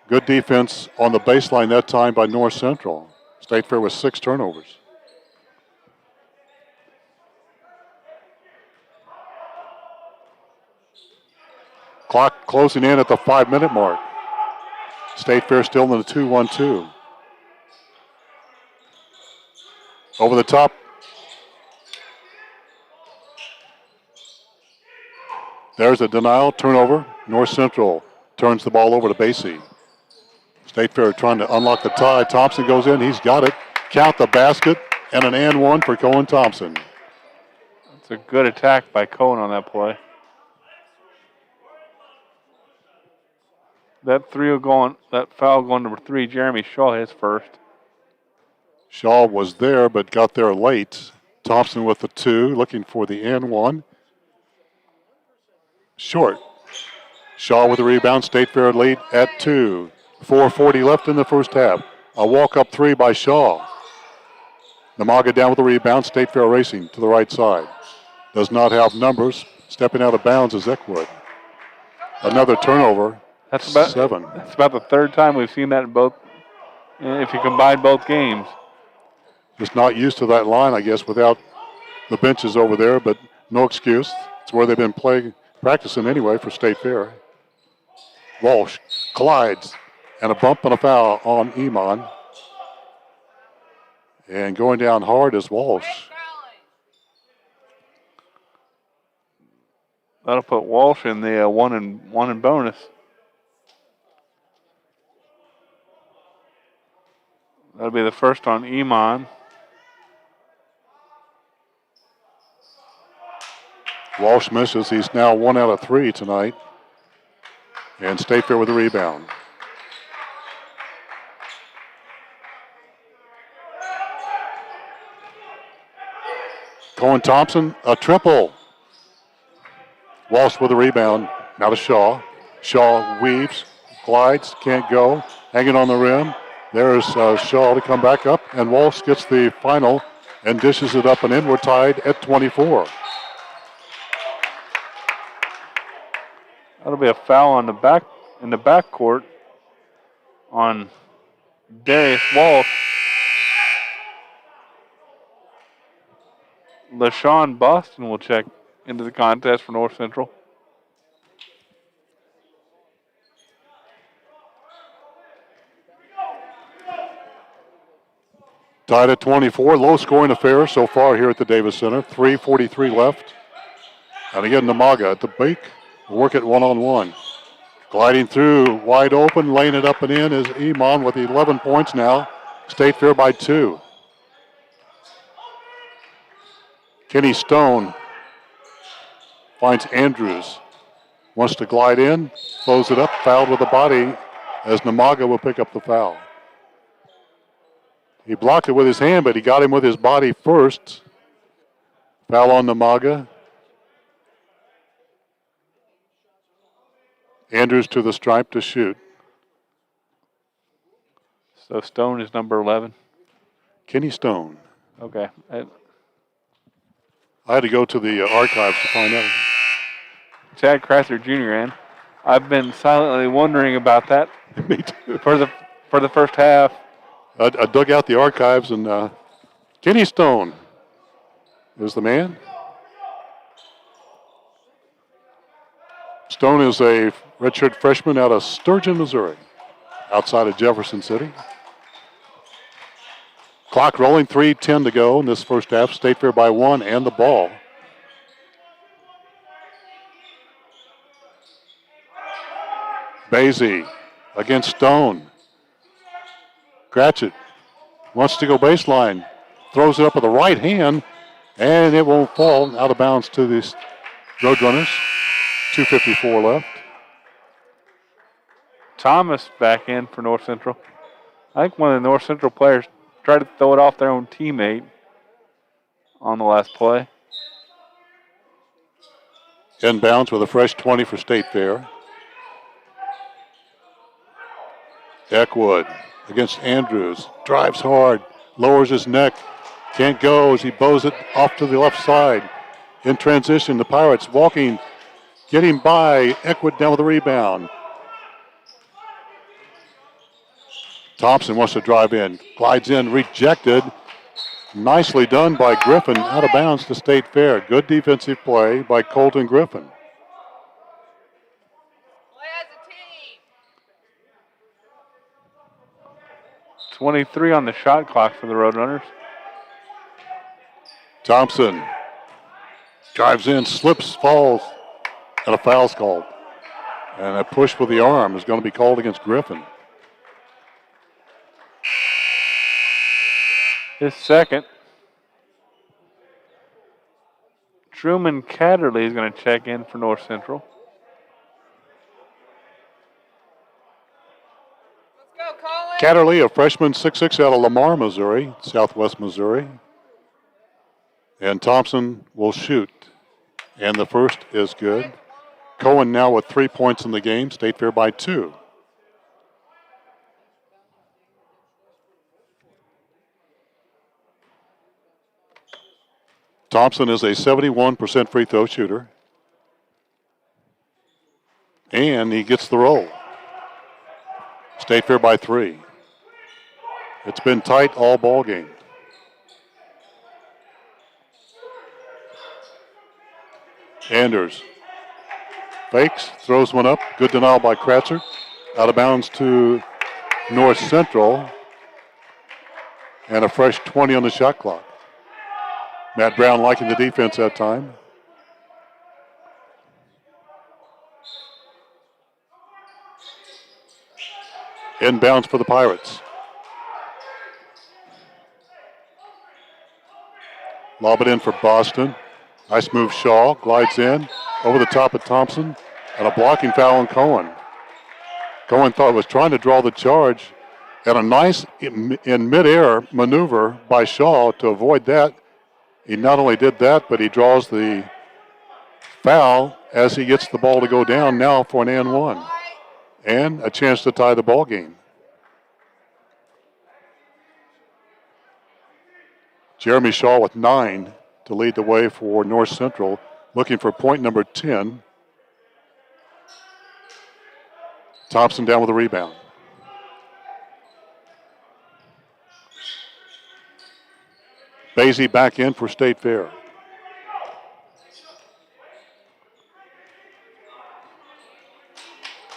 good defense on the baseline that time by North Central. State Fair with 6 turnovers. Clock closing in at the 5-minute mark. State Fair still in the 2-1-2. Over the top. There's a denial, turnover. North Central turns the ball over to Basie. State Fair trying to unlock the tie. Thompson goes in, he's got it. Count the basket, and an and one for Cohen Thompson. It's a good attack by Cohen on that play. That foul going number 3, Jeremy Shaw, his first. Shaw was there but got there late. Thompson with the 2, looking for the N1. Short. Shaw with the rebound. State Fair lead at 2. 4:40 left in the first half. A walk-up 3 by Shaw. Namaga down with the rebound. State Fair racing to the right side. Does not have numbers. Stepping out of bounds is Eckwood. Another turnover. That's about 7. That's about the third time we've seen that in both. If you combine both games. Just not used to that line, I guess, without the benches over there, but no excuse. It's where they've been practicing anyway for State Fair. Walsh collides, and a bump and a foul on Iman. And going down hard is Walsh. That'll put Walsh in the 1 and bonus. That'll be the first on Iman. Walsh misses. He's now 1 out of 3 tonight. And State Fair with the rebound. Cohen Thompson, a triple. Walsh with the rebound. Now to Shaw. Shaw weaves, glides, can't go. Hanging on the rim. There's Shaw to come back up. And Walsh gets the final and dishes it up and in. We're tied at 24. That'll be a foul in the backcourt on Darius Walsh. LaShawn Boston will check into the contest for North Central. Tied at 24. Low scoring affair so far here at the Davis Center. 3:43 left. And again, Namaga at the break. Work it 1-on-1. Gliding through, wide open, laying it up and in is Iman with 11 points now. State Fair by 2. Kenny Stone finds Andrews. Wants to glide in, throws it up, fouled with the body as Namaga will pick up the foul. He blocked it with his hand, but he got him with his body first. Foul on Namaga. Andrews to the stripe to shoot. So Stone is number 11. Kenny Stone. Okay. I had to go to the archives to find out. Chad Crather Jr. in. I've been silently wondering about that. Me too. For the first half. I dug out the archives and Kenny Stone is the man. Stone is a redshirt freshman out of Sturgeon, Missouri, outside of Jefferson City. Clock rolling, 3:10 to go in this first half. State Fair by 1 and the ball. Basie against Stone. Cratchit wants to go baseline. Throws it up with the right hand, and it won't fall out of bounds to the Roadrunners. 2:54 left. Thomas back in for North Central. I think one of the North Central players tried to throw it off their own teammate on the last play. Inbounds with a fresh 20 for State Fair. Eckwood against Andrews. Drives hard. Lowers his neck. Can't go as he bows it off to the left side. In transition, the Pirates walking, getting by. Eckwood down with the rebound. Thompson wants to drive in. Glides in, rejected. Nicely done by Griffin. Out of bounds to State Fair. Good defensive play by Colton Griffin. 23 on the shot clock for the Roadrunners. Thompson drives in, slips, falls, and a foul's called. And a push with the arm is going to be called against Griffin. His second. Truman Catterley is going to check in for North Central. Catterley, a freshman, 6'6", out of Lamar, Missouri, southwest Missouri. And Thompson will shoot. And the first is good. Cohen now with 3 points in the game. State Fair by 2. Thompson is a 71% free throw shooter. And he gets the roll. State Fair by 3. It's been tight all ball game. Anders fakes, throws one up. Good denial by Kratzer. Out of bounds to North Central. And a fresh 20 on the shot clock. Matt Brown liking the defense that time. Inbounds for the Pirates. Lob it in for Boston. Nice move, Shaw. Glides in. Over the top of Thompson. And a blocking foul on Cohen. Cohen thought was trying to draw the charge. And a nice in midair maneuver by Shaw to avoid that. He not only did that, but he draws the foul as he gets the ball to go down now for an and one. And a chance to tie the ball game. Jeremy Shaw with 9 to lead the way for North Central, looking for point number 10. Thompson down with a rebound. Basie back in for State Fair.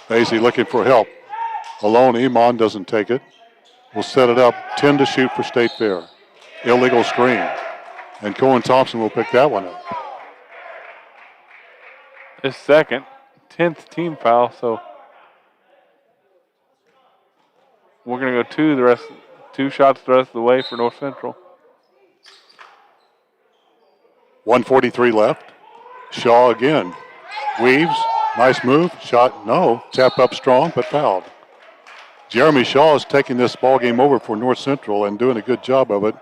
Basie looking for help. Alone, Iman doesn't take it. Will set it up, 10 to shoot for State Fair. Illegal screen. And Cohen Thompson will pick that one up. His second, 10th team foul, so we're going to go two shots the rest of the way for North Central. 1:43 left. Shaw again. Weaves. Nice move. Shot, no. Tap up strong, but fouled. Jeremy Shaw is taking this ball game over for North Central and doing a good job of it.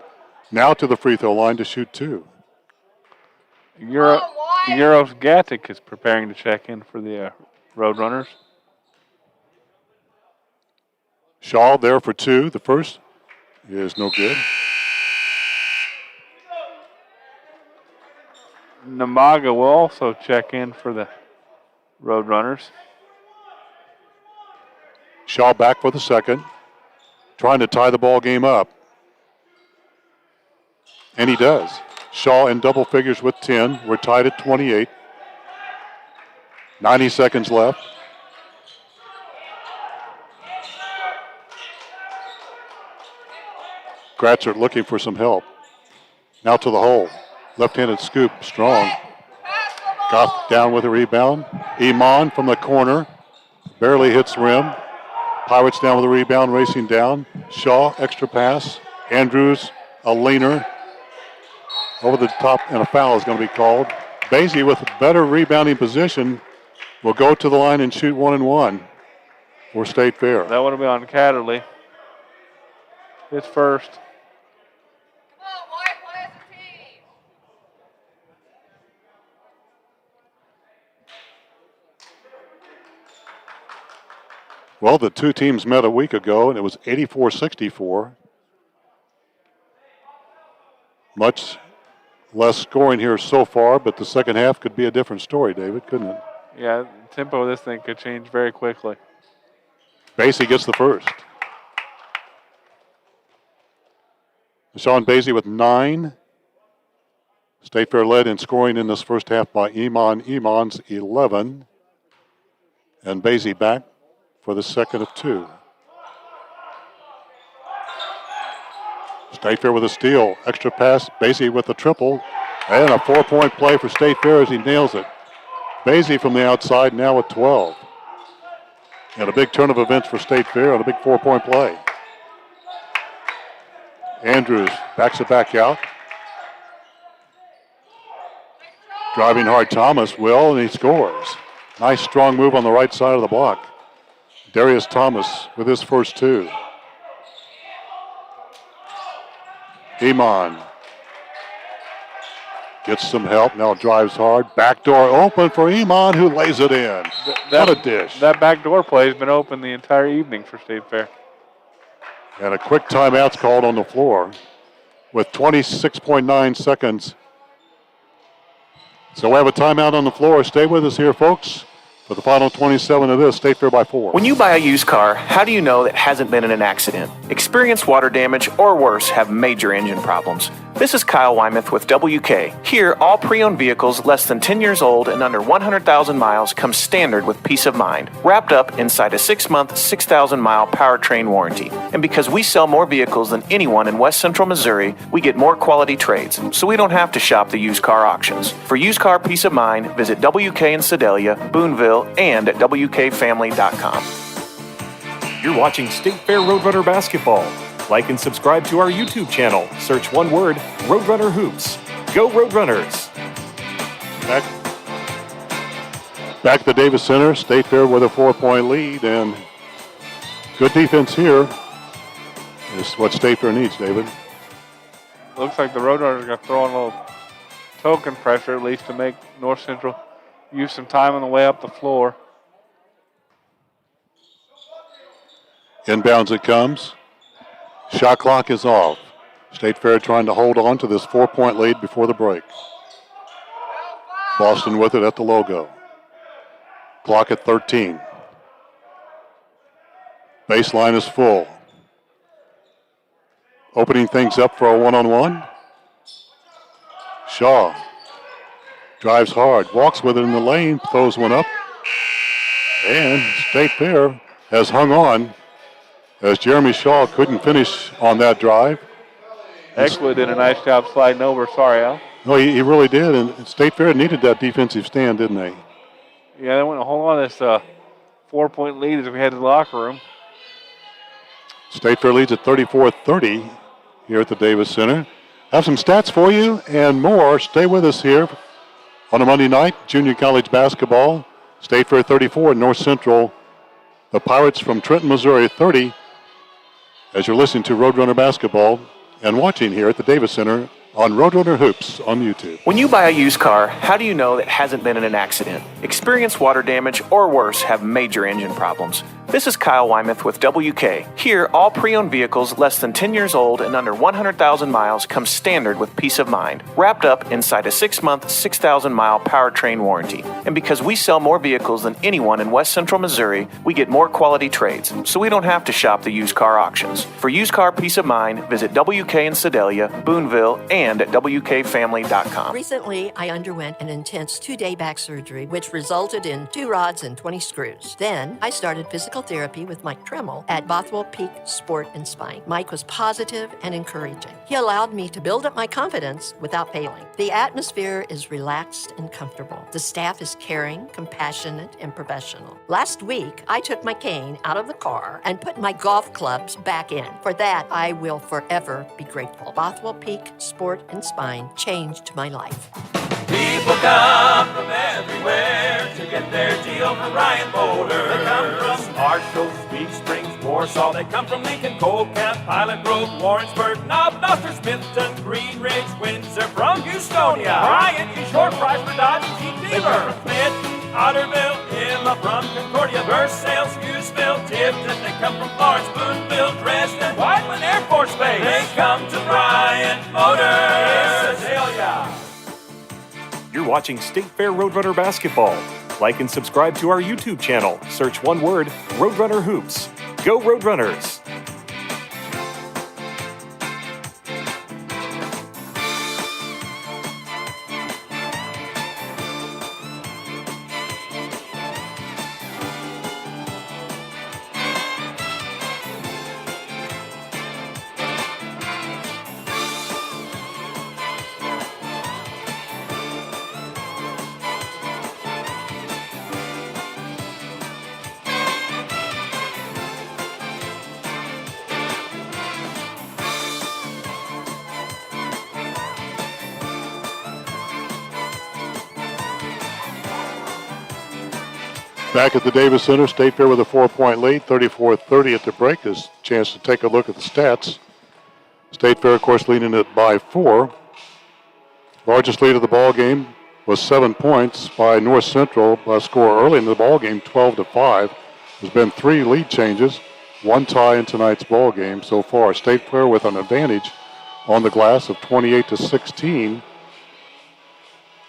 Now to the free throw line to shoot 2. Euros Gatic is preparing to check in for the Roadrunners. Shaw there for 2. The first is no good. Namaga will also check in for the Roadrunners. Shaw back for the second. Trying to tie the ball game up. And he does. Shaw in double figures with 10. We're tied at 28. 90 seconds left. Kratzer looking for some help. Now to the hole. Left-handed scoop, strong. Goff down with a rebound. Iman from the corner. Barely hits rim. Pirates down with a rebound, racing down. Shaw, extra pass. Andrews, a leaner. Over the top, and a foul is going to be called. Basie with a better rebounding position will go to the line and shoot 1 and 1 for State Fair. That would have been on Catterley. His first. Well, the two teams met a week ago, and it was 84-64. Much less scoring here so far, but the second half could be a different story, David, couldn't it? Yeah, the tempo of this thing could change very quickly. Basie gets the first. Sean Basie with 9. State Fair led in scoring in this first half by Iman. Iman's 11. And Basie back for the second of 2. State Fair with a steal. Extra pass. Basie with a triple. And a 4-point play for State Fair as he nails it. Basie from the outside now with 12. And a big turn of events for State Fair and a big 4-point play. Andrews backs it back out. Driving hard Thomas will, and he scores. Nice strong move on the right side of the block. Darius Thomas with his first 2. Iman gets some help, now drives hard. Back door open for Iman, who lays it in. What a dish. That backdoor play has been open the entire evening for State Fair. And a quick timeout's called on the floor with 26.9 seconds. So we have a timeout on the floor. Stay with us here, folks, for the final 27 of this, State Fair by 4. When you buy a used car, how do you know that hasn't been in an accident, experienced water damage, or worse, have major engine problems? This is Kyle Wymuth with WK. Here, all pre-owned vehicles less than 10 years old and under 100,000 miles come standard with peace of mind, wrapped up inside a 6-month, 6,000-mile powertrain warranty. And because we sell more vehicles than anyone in West Central Missouri, we get more quality trades, so we don't have to shop the used car auctions. For used car peace of mind, visit WK in Sedalia, Boonville, and at WKFamily.com. You're watching State Fair Roadrunner Basketball. Like and subscribe to our YouTube channel. Search one word, Roadrunner Hoops. Go Roadrunners! Back at the Davis Center, State Fair with a 4-point lead, and good defense here is what State Fair needs, David. Looks like the Roadrunners are going to throw in a little token pressure, at least to make North Central use some time on the way up the floor. Inbounds it comes. Shot clock is off. State Fair trying to hold on to this 4-point lead before the break. Boston with it at the logo. Clock at 13. Baseline is full. Opening things up for a one-on-one. Shaw drives hard, walks with it in the lane, throws one up. And State Fair has hung on as Jeremy Shaw couldn't finish on that drive. Eckwood did a nice job sliding over. Sorry, Al. No, he really did, and State Fair needed that defensive stand, didn't they? Yeah, they went to hold on to this 4-point lead as we head to the locker room. State Fair leads at 34-30 here at the Davis Center. Have some stats for you and more. Stay with us here on a Monday night, junior college basketball. State Fair 34, North Central, the Pirates from Trenton, Missouri 30. As you're listening to Roadrunner Basketball and watching here at the Davis Center on Roadrunner Hoops on YouTube. When you buy a used car, how do you know that hasn't been in an accident, experienced water damage, or worse, have major engine problems? This is Kyle Wymuth with WK. Here, all pre-owned vehicles less than 10 years old and under 100,000 miles come standard with peace of mind, wrapped up inside a 6-month, 6,000-mile powertrain warranty. And because we sell more vehicles than anyone in West Central Missouri, we get more quality trades, so we don't have to shop the used car auctions. For used car peace of mind, visit WK in Sedalia, Boonville, and at WKFamily.com. Recently, I underwent an intense 2-day back surgery, which resulted in 2 rods and 20 screws. Then, I started physical therapy with Mike Tremmel at Bothwell Peak Sport and Spine. Mike was positive and encouraging. He allowed me to build up my confidence without failing. The atmosphere is relaxed and comfortable. The staff is caring, compassionate, and professional. Last week, I took my cane out of the car and put my golf clubs back in. For that, I will forever be grateful. Bothwell Peak Sport and Spine changed my life. People come from everywhere to get their deal from Ryan Boulder. They come from Marshall, Sweet Springs, Warsaw. They come from Lincoln, Cold Camp, Pilot Grove, Warrensburg, Knob, Noster, Smithton, Green Ridge, Windsor, from Houstonia. Ryan is short price for Dodge and Jeep dealer. From Clinton, Otterville, Illa, from Concordia, Versailles, Hughesville, Tipton. They come from Florence, Boonville, Dresden, Whiteland Air Force Base. They come to Bryant Motors. Sedalia. You're watching State Fair Roadrunner Basketball. Like and subscribe to our YouTube channel. Search one word, Roadrunner Hoops. Go Roadrunners! Back at the Davis Center, State Fair with a 4-point lead, 34-30 at the break. There's a chance to take a look at the stats State Fair, of course, leading it by 4. Largest lead of the ball game was 7 points by North Central by a score early in the ball game, 12-5. There's been 3 lead changes, 1 tie in tonight's ball game so far. State Fair with an advantage on the glass of 28-16,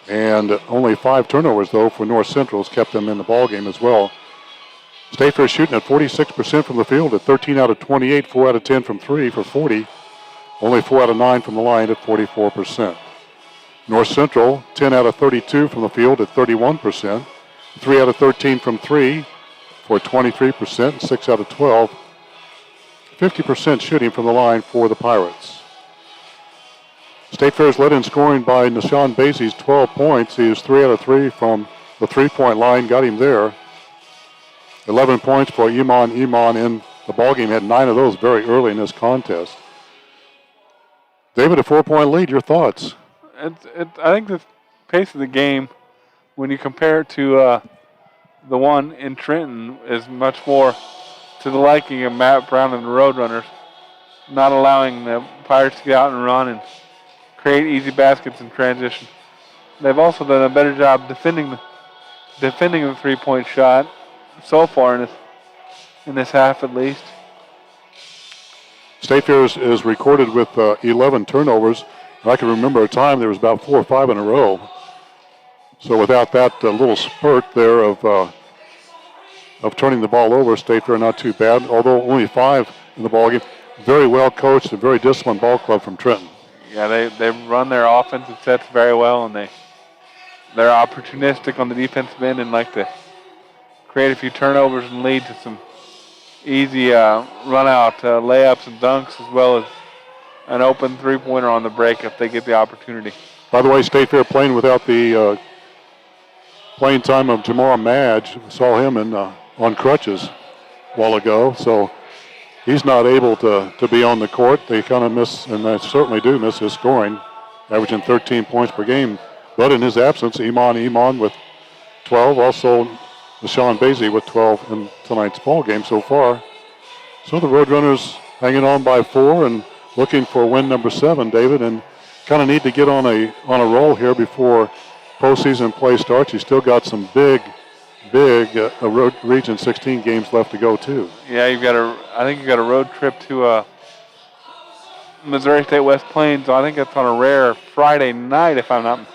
and only 5 turnovers though for North Central has kept them in the ball game as well. State Fair shooting at 46% from the field at 13 out of 28, 4 out of 10 from 3 for 40. Only 4 out of 9 from the line at 44%. North Central 10 out of 32 from the field at 31%, 3 out of 13 from 3 for 23%, and 6 out of 12. 50% shooting from the line for the Pirates. State Fair is led in scoring by Nashawn Basie's 12 points. He is 3 out of 3 from the three-point line, got him there. 11 points for Iman in the ballgame, had 9 of those very early in this contest. David, a 4-point lead, your thoughts? I think the pace of the game, when you compare it to the one in Trenton, is much more to the liking of Matt Brown and the Roadrunners, not allowing the Pirates to get out and run and create easy baskets in transition. They've also done a better job defending the three-point shot so far in this half at least. State Fair is recorded with 11 turnovers. I can remember a time there was about 4 or 5 in a row. So without that little spurt there of turning the ball over, State Fair not too bad, although only 5 in the ballgame. Very well coached and very disciplined ball club from Trenton. Yeah, they run their offensive sets very well, and they're opportunistic on the defensive end and like to create a few turnovers and lead to some easy run-out layups and dunks, as well as an open three-pointer on the break if they get the opportunity. By the way, State Fair playing without the playing time of Jamar Madge. Saw him on crutches a while ago, so he's not able to be on the court. They kind of miss, and they certainly do miss his scoring, averaging 13 points per game. But in his absence, Iman with 12, also Nashawn Basie with 12 in tonight's ball game so far. So the Roadrunners hanging on by 4 and looking for win number 7, David, and kind of need to get on a roll here before postseason play starts. You still got some big road Region 16 games left to go too. Yeah, I think you got a road trip to Missouri State West Plains. I think it's on a rare Friday night, if I'm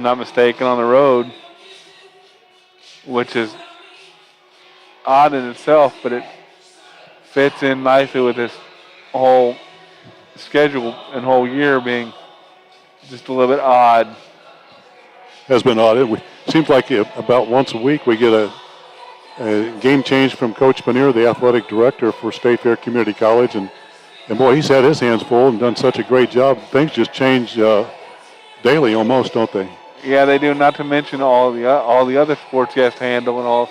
not mistaken, on the road, which is odd in itself, but it fits in nicely with this whole schedule and whole year being just a little bit odd. Has been odd. It seems like about once a week we get a game change from Coach Paneer, the athletic director for State Fair Community College, and boy, he's had his hands full and done such a great job. Things just change daily almost, don't they? Yeah, they do. Not to mention all the other sports he has to handle and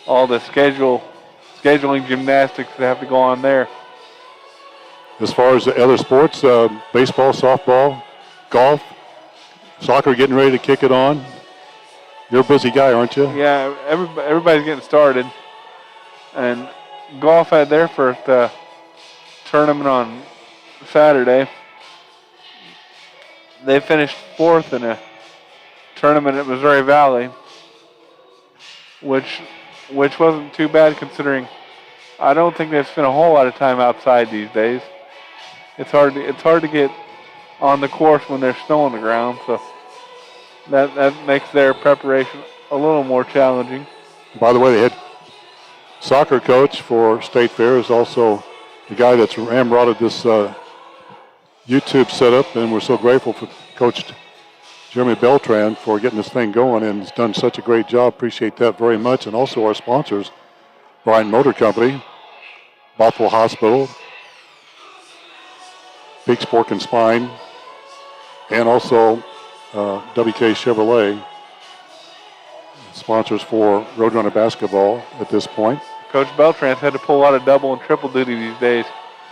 all the scheduling gymnastics that have to go on there. As far as the other sports, baseball, softball, golf, soccer getting ready to kick it on. You're a busy guy, aren't you? Yeah, everybody's getting started. And golf had their first tournament on Saturday. They finished 4th in a tournament at Missouri Valley, which wasn't too bad considering I don't think they've spent a whole lot of time outside these days. It's hard to get on the course when there's snow on the ground, so that makes their preparation a little more challenging. By the way, the head soccer coach for State Fair is also the guy that's ramrodded this YouTube setup, and we're so grateful for Coach Jeremy Beltran for getting this thing going, and he's done such a great job. Appreciate that very much. And also our sponsors, Bryant Motor Company, Bothell Hospital, Peaks Pork and Spine, and also WK Chevrolet, sponsors for Roadrunner basketball at this point. Coach Beltran's had to pull a lot of double and triple duty these days.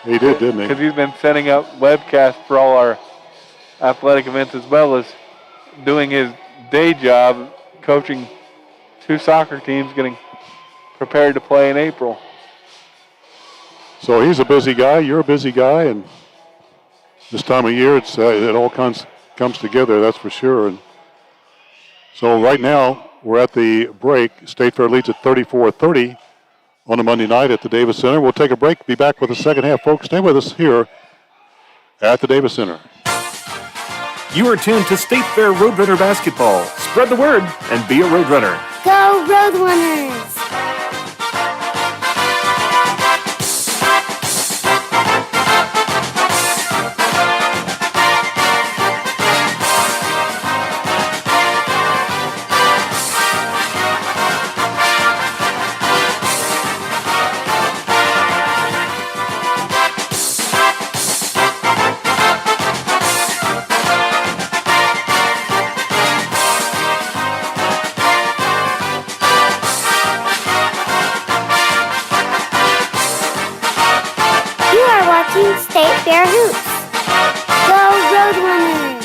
He did, didn't he? Because he's been setting up webcasts for all our athletic events as well as doing his day job coaching 2 soccer teams getting prepared to play in April. So he's a busy guy, you're a busy guy, and This time of year, it all comes together, that's for sure. And so right now, we're at the break. State Fair leads at 34-30 on a Monday night at the Davis Center. We'll take a break, be back with the second half. Folks, stay with us here at the Davis Center. You are tuned to State Fair Roadrunner Basketball. Spread the word and be a Roadrunner. Go Roadrunners! State Fair Hoops. Go Roadrunners!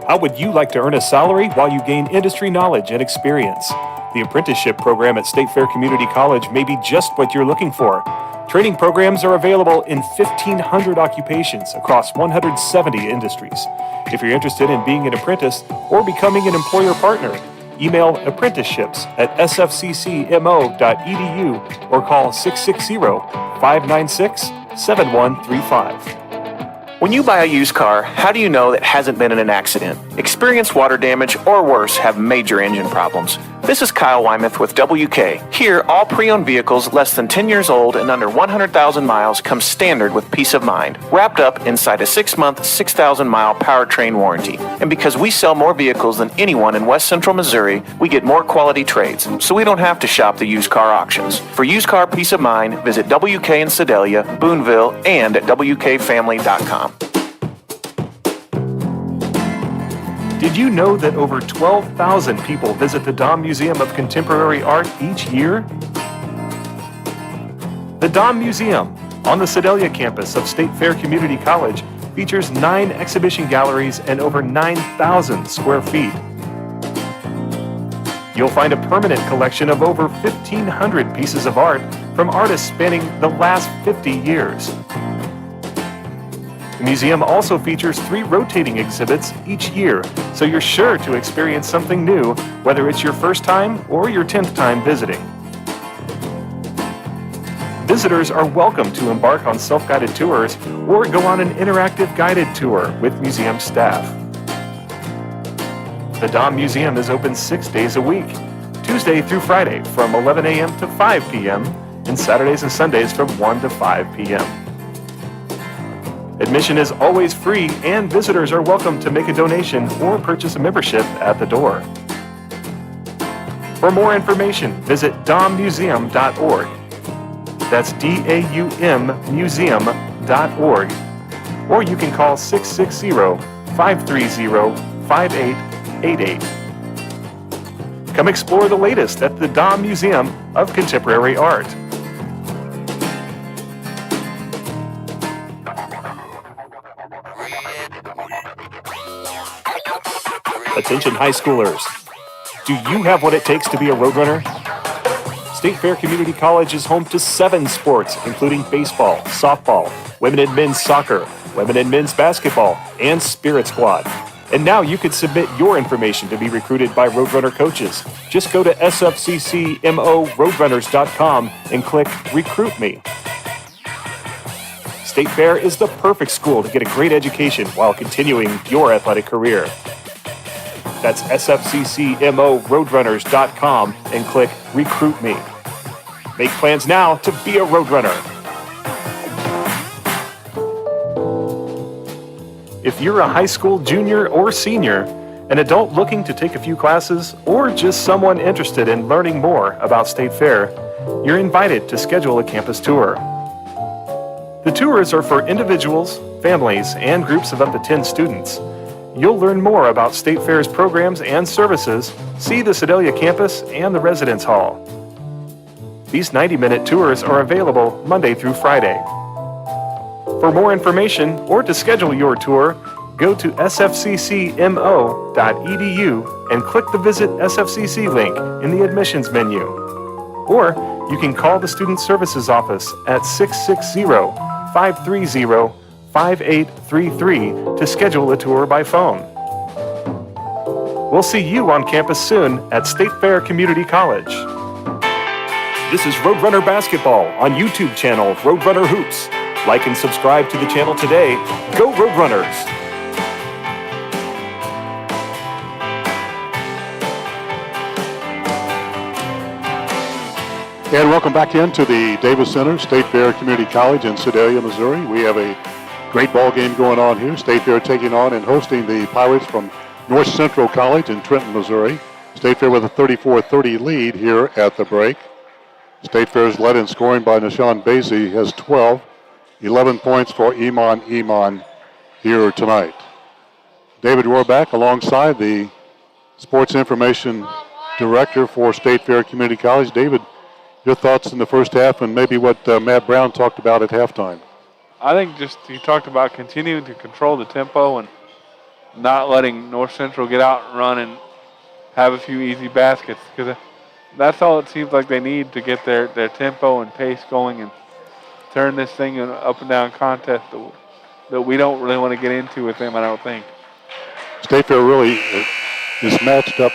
How would you like to earn a salary while you gain industry knowledge and experience? The apprenticeship program at State Fair Community College may be just what you're looking for. Training programs are available in 1,500 occupations across 170 industries. If you're interested in being an apprentice or becoming an employer partner, email apprenticeships at sfccmo.edu or call 660-596-7135. When you buy a used car, how do you know it hasn't been in an accident? Experience water damage or worse, have major engine problems. This is Kyle Wymouth with WK. Here, all pre-owned vehicles less than 10 years old and under 100,000 miles come standard with peace of mind, wrapped up inside a 6-month, 6,000-mile powertrain warranty. And because we sell more vehicles than anyone in West Central Missouri, we get more quality trades, so we don't have to shop the used car auctions. For used car peace of mind, visit WK in Sedalia, Boonville, and at WKFamily.com. Did you know that over 12,000 people visit the Dahm Museum of Contemporary Art each year? The Dahm Museum, on the Sedalia campus of State Fair Community College, features 9 exhibition galleries and over 9,000 square feet. You'll find a permanent collection of over 1,500 pieces of art from artists spanning the last 50 years. The museum also features 3 rotating exhibits each year, so you're sure to experience something new, whether it's your first time or your 10th time visiting. Visitors are welcome to embark on self-guided tours or go on an interactive guided tour with museum staff. The Dahm Museum is open 6 days a week, Tuesday through Friday from 11 a.m. to 5 p.m. and Saturdays and Sundays from 1 to 5 p.m. Admission is always free, and visitors are welcome to make a donation or purchase a membership at the door. For more information, visit dahmmuseum.org. That's DAUM museum.org. Or you can call 660-530-5888. Come explore the latest at the Dahm Museum of Contemporary Art. Attention high schoolers. Do you have what it takes to be a Roadrunner? State Fair Community College is home to 7 sports, including baseball, softball, women and men's soccer, women and men's basketball, and Spirit Squad. And now you can submit your information to be recruited by Roadrunner coaches. Just go to sfccmoroadrunners.com and click Recruit Me. State Fair is the perfect school to get a great education while continuing your athletic career. That's sfccmoroadrunners.com and click Recruit Me. Make plans now to be a Roadrunner. If you're a high school junior or senior, an adult looking to take a few classes, or just someone interested in learning more about State Fair, you're invited to schedule a campus tour. The tours are for individuals, families, and groups of up to 10 students. You'll learn more about State Fair's programs and services, see the Sedalia campus and the Residence Hall. These 90-minute tours are available Monday through Friday. For more information or to schedule your tour, go to sfccmo.edu and click the Visit SFCC link in the admissions menu. Or you can call the Student Services Office at 530-5833 to schedule a tour by phone. We'll see you on campus soon at State Fair Community College. This is Roadrunner Basketball on YouTube channel Roadrunner Hoops. Like and subscribe to the channel today. Go Roadrunners! And welcome back into the Davis Center, State Fair Community College in Sedalia, Missouri. We have a great ball game going on here. State Fair taking on and hosting the Pirates from N.Central College in Trenton, Missouri. State Fair with a 34-30 lead here at the break. State Fair is led in scoring by Nashawn Basie, has 12. 11 points for Iman here tonight. David Rohrback alongside the Sports Information Director for State Fair Community College. David, your thoughts in the first half and maybe what Matt Brown talked about at halftime? I think just he talked about continuing to control the tempo and not letting N.Central get out and run and have a few easy baskets, because that's all it seems like they need to get their tempo and pace going and turn this thing an up and down contest that we don't really want to get into with them, I don't think. State Fair really is matched up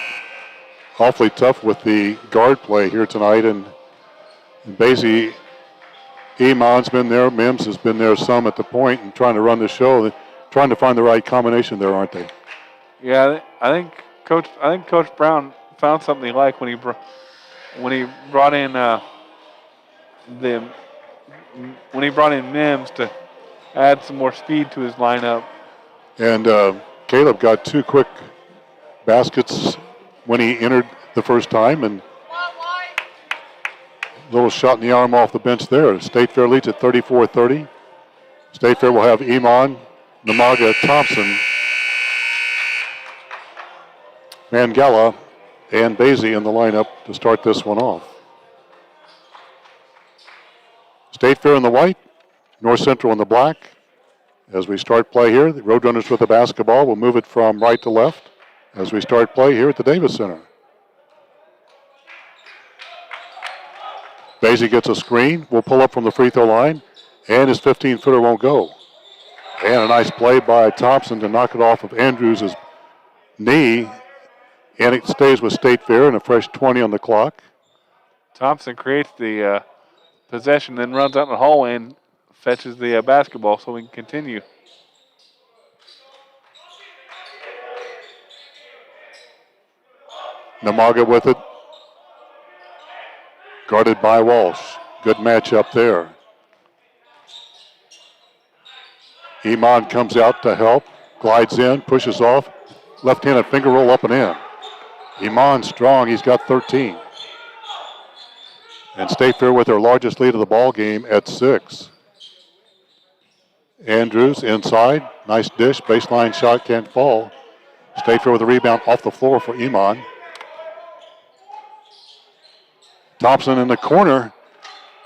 awfully tough with the guard play here tonight, and Basie, Iman's been there, Mims has been there some at the point and trying to run the show. They're trying to find the right combination there, aren't they? Yeah, I think Coach Brown found something he liked when he brought in Mims to add some more speed to his lineup. And Caleb got 2 quick baskets when he entered the first time, and a little shot in the arm off the bench there. State Fair leads at 34-30. State Fair will have Iman, Namaga, Thompson, Mangala, and Basie in the lineup to start this one off. State Fair in the white, N.Central in the black. As we start play here, the Roadrunners with the basketball will move it from right to left as we start play here at the Davis Center. Basie gets a screen, will pull up from the free throw line, and his 15-footer won't go. And a nice play by Thompson to knock it off of Andrews' knee, and it stays with State Fair and a fresh 20 on the clock. Thompson creates the possession, then runs out in the hallway and fetches the basketball so we can continue. Namaga with it. Guarded by Walsh. Good matchup there. Iman comes out to help. Glides in, pushes off. Left-handed finger roll up and in. Iman strong, he's got 13. And State Fair with their largest lead of the ball game at 6. Andrews inside, nice dish, baseline shot can't fall. State Fair with a rebound off the floor for Iman. Thompson in the corner,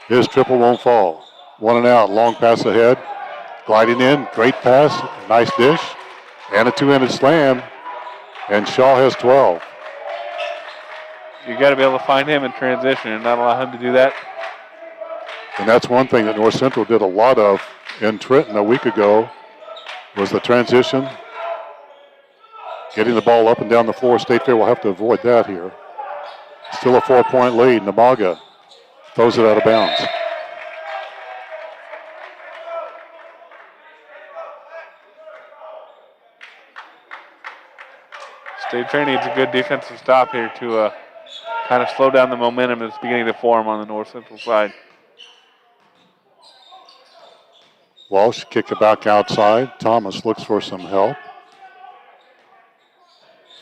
his triple won't fall. 1 and out, long pass ahead. Gliding in, great pass, nice dish, and a 2-handed slam, and Shaw has 12. You got to be able to find him in transition and not allow him to do that. And that's one thing that N.Central did a lot of in Trenton a week ago, was the transition, getting the ball up and down the floor. State Fair will have to avoid that here. Still a 4-point lead. Namaga throws it out of bounds. State Fair needs a good defensive stop here to kind of slow down the momentum that's beginning to form on the N.Central side. Walsh kick it back outside. Thomas looks for some help.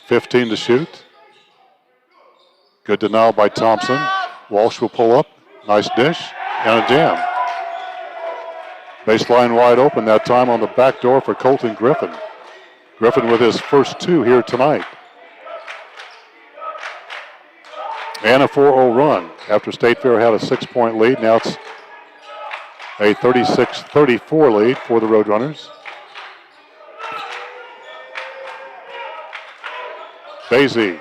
15 to shoot. Good denial by Thompson. Walsh will pull up. Nice dish and a jam. Baseline wide open that time on the back door for Colton Griffin. Griffin with his first 2 here tonight. And a 4-0 run after State Fair had a 6-point lead. Now it's a 36-34 lead for the Roadrunners. Basie.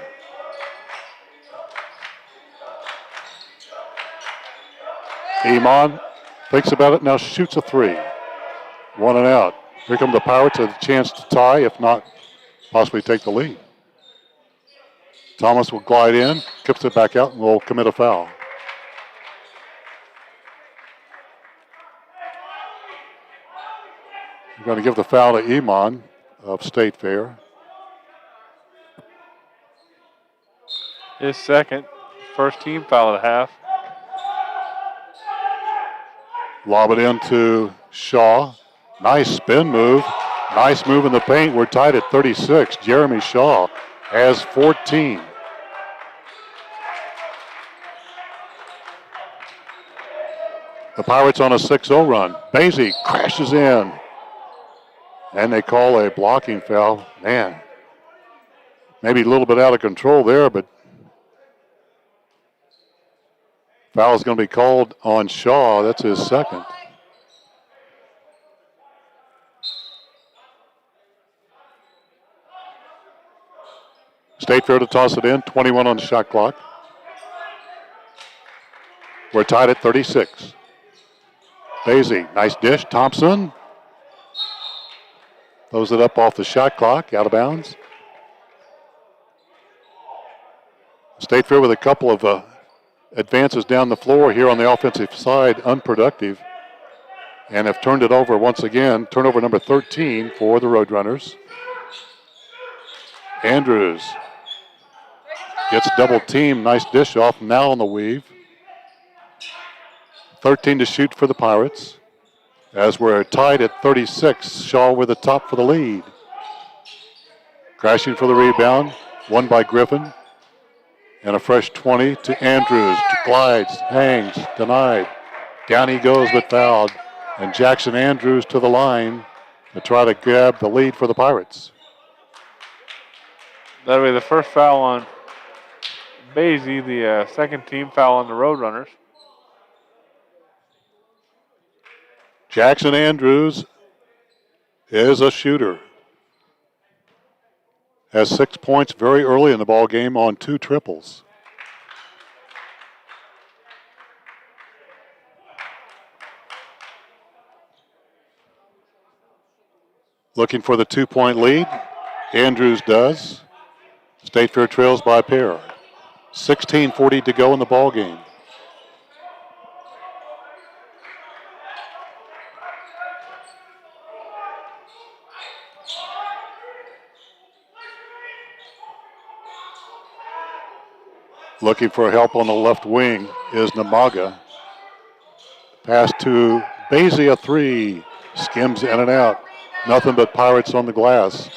Iman thinks about it, now shoots a 3. 1 and out. Here come the Pirates, a chance to tie, if not possibly take the lead. Thomas will glide in, kips it back out, and will commit a foul. We're going to give the foul to Iman of State Fair. His second, first team foul at half. Lob it into Shaw. Nice spin move. Nice move in the paint. We're tied at 36. Jeremy Shaw has 14. The Pirates on a 6-0 run. Basie crashes in. And they call a blocking foul. Man, maybe a little bit out of control there, but foul is going to be called on Shaw. That's his second. State Fair to toss it in. 21 on the shot clock. We're tied at 36. Basie, nice dish. Thompson throws it up off the shot clock, out of bounds. State Fair with a couple of advances down the floor here on the offensive side, unproductive, and have turned it over once again. Turnover number 13 for the Roadrunners. Andrews gets double teamed. Nice dish off, now on the weave. 13 to shoot for the Pirates. As we're tied at 36, Shaw with the top for the lead. Crashing for the rebound, won by Griffin. And a fresh 20 to Andrews. Glides, hangs, denied. Down he goes but fouled. And Jackson Andrews to the line to try to grab the lead for the Pirates. That'll be the first foul on Basie, the second team foul on the Roadrunners. Jackson Andrews is a shooter. Has 6 points very early in the ball game on 2 triples. Looking for the 2-point lead. Andrews does. State Fair trails by a pair. 16:40 to go in the ball game. Looking for help on the left wing is Namaga. Pass to Basie, a 3. Skims in and out. Nothing but Pirates on the glass.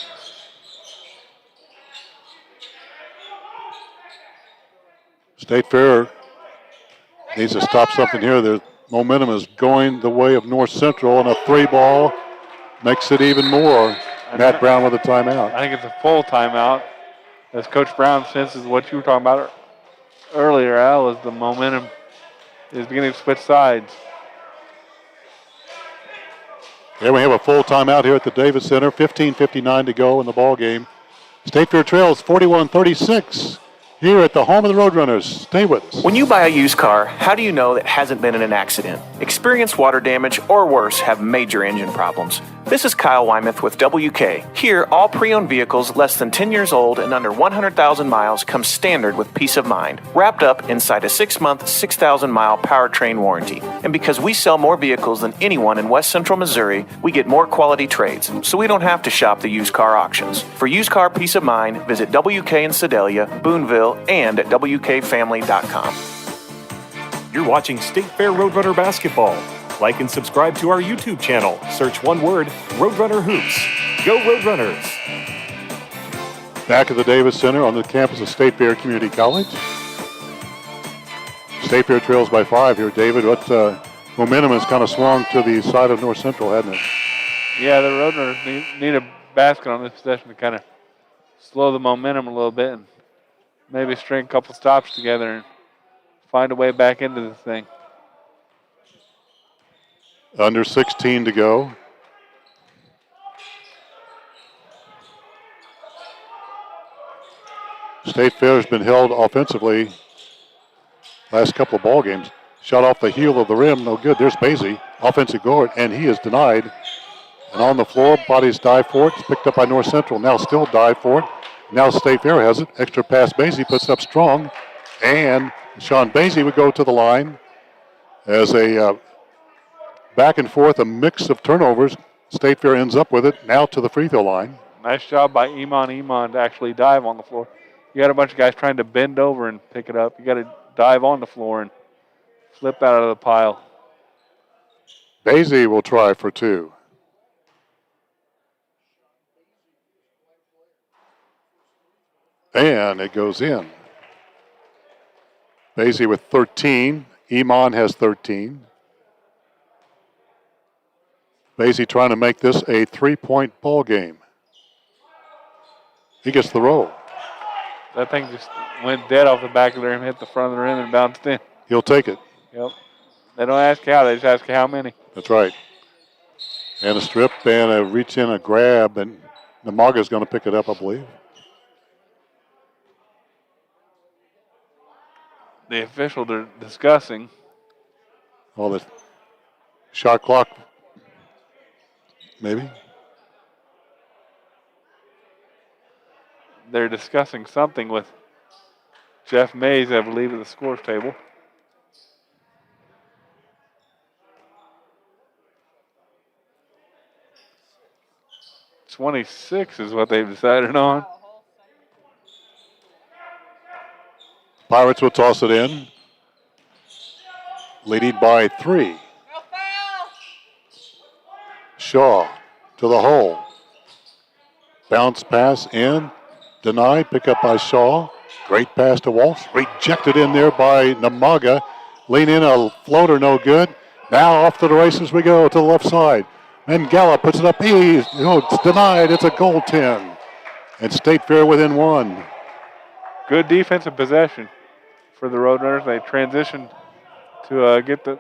State Fair needs to stop something here. The momentum is going the way of North Central, and a 3 ball makes it even more. Matt Brown with a timeout. I think it's a full timeout. As Coach Brown senses what you were talking about earlier, Al, is the momentum is beginning to switch sides. And we have a full timeout here at the Davis Center. 15:59 to go in the ball game. State Fair trails 41-36 here at the home of the Roadrunners. Stay with us. When you buy a used car, how do you know that it hasn't been in an accident, experienced water damage, or worse, have major engine problems? This is Kyle Wymuth with WK. Here, all pre-owned vehicles less than 10 years old and under 100,000 miles come standard with peace of mind, wrapped up inside a 6-month, 6,000-mile powertrain warranty. And because we sell more vehicles than anyone in West Central Missouri, we get more quality trades, so we don't have to shop the used car auctions. For used car peace of mind, visit WK in Sedalia, Boonville, and at WKFamily.com. You're watching State Fair Roadrunner Basketball. Like and subscribe to our YouTube channel. Search one word, Roadrunner Hoops. Go Roadrunners! Back at the Davis Center on the campus of State Fair Community College. State Fair trails by 5 here. David, what momentum has kind of swung to the side of North Central, hasn't it? Yeah, the Roadrunners need a basket on this possession to kind of slow the momentum a little bit and maybe string a couple stops together and find a way back into the thing. Under 16 to go. State Fair has been held offensively last couple of ball games. Shot off the heel of the rim, no good. There's Basie, offensive guard, and he is denied. And on the floor, bodies dive for it. It's picked up by North Central. Now still dive for it. Now State Fair has it. Extra pass. Basie puts up strong. And Sean Basie would go to the line as a back and forth, a mix of turnovers. State Fair ends up with it. Now to the free throw line. Nice job by Iman to actually dive on the floor. You got a bunch of guys trying to bend over and pick it up. You got to dive on the floor and flip out of the pile. Basie will try for two. And it goes in. Basie with 13. Iman has 13. Basie trying to make this a 3-point ball game. He gets the roll. That thing just went dead off the back of the rim, hit the front of the rim, and bounced in. He'll take it. Yep. They don't ask how, they just ask how many. That's right. And a strip and a reach in, a grab, and Namaga's going to pick it up, I believe. The official they're discussing. Oh, the shot clock, maybe. They're discussing something with Jeff Mays, I believe, at the scores table. .26 is what they've decided on. Pirates will toss it in, leading by 3. Shaw to the hole. Bounce pass in, denied, pick up by Shaw. Great pass to Walsh, rejected in there by Namaga. Lean in, a floater, no good. Now off to the races we go to the left side. Mangala puts it up, it's denied, it's a goaltend. And State Fair within 1. Good defensive possession for the Roadrunners. They transitioned to get the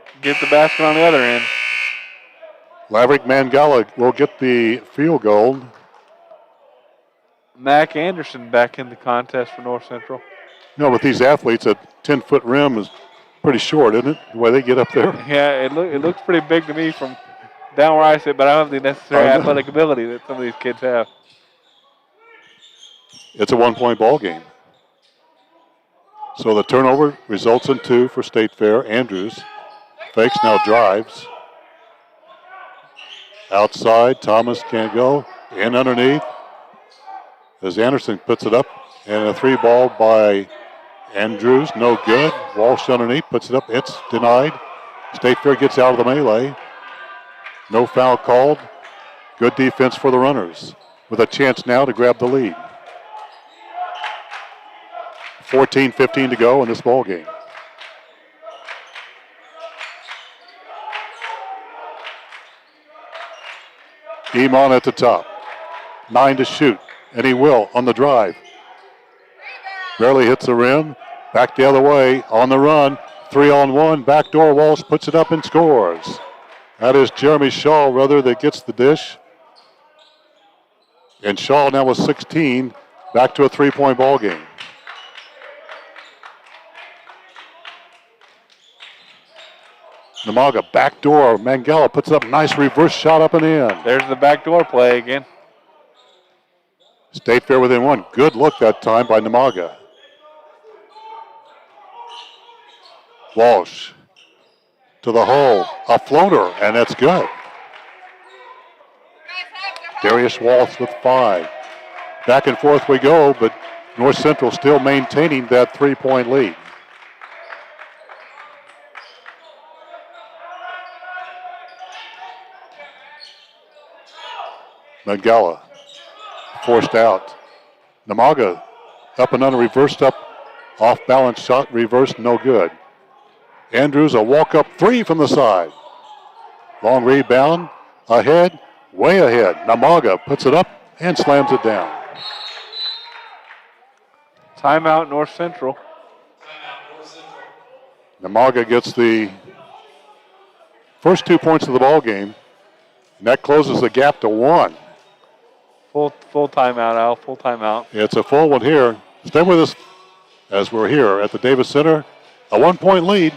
basket on the other end. Laverick Mangala will get the field goal. Mac Anderson back in the contest for North Central. You know, with these athletes, a 10-foot rim is pretty short, isn't it? The way they get up there. Yeah, it looks pretty big to me from down where I sit, but I don't have the necessary athletic ability that some of these kids have. It's a 1-point ball game. So the turnover results in 2 for State Fair. Andrews fakes, now drives. Outside, Thomas can't go. In underneath. As Anderson puts it up. And a 3 ball by Andrews, no good. Walsh underneath, puts it up. It's denied. State Fair gets out of the melee. No foul called. Good defense for the runners. With a chance now to grab the lead. 14-15 to go in this ball game. Iman at the top. 9 to shoot, and he will on the drive. Barely hits the rim. Back the other way, on the run. 3-on-1, backdoor. Walsh puts it up and scores. That is Jeremy Shaw, that gets the dish. And Shaw now with 16, back to a 3-point ball game. Namaga, backdoor. Mangala puts up a nice reverse shot up and in. There's the backdoor play again. State Fair within 1. Good look that time by Namaga. Walsh to the hole. A floater, and that's good. Darius Walsh with 5. Back and forth we go, but North Central still maintaining that 3-point lead. Mangala forced out. Namaga up and under, reversed up, off balance shot, reversed, no good. Andrews, a walk-up 3 from the side. Long rebound, ahead, way ahead. Namaga puts it up and slams it down. Timeout, North Central. Namaga gets the first 2 points of the ball game, and that closes the gap to 1. Full timeout, Al. Full timeout. It's a full one here. Stay with us as we're here at the Davis Center. A 1-point lead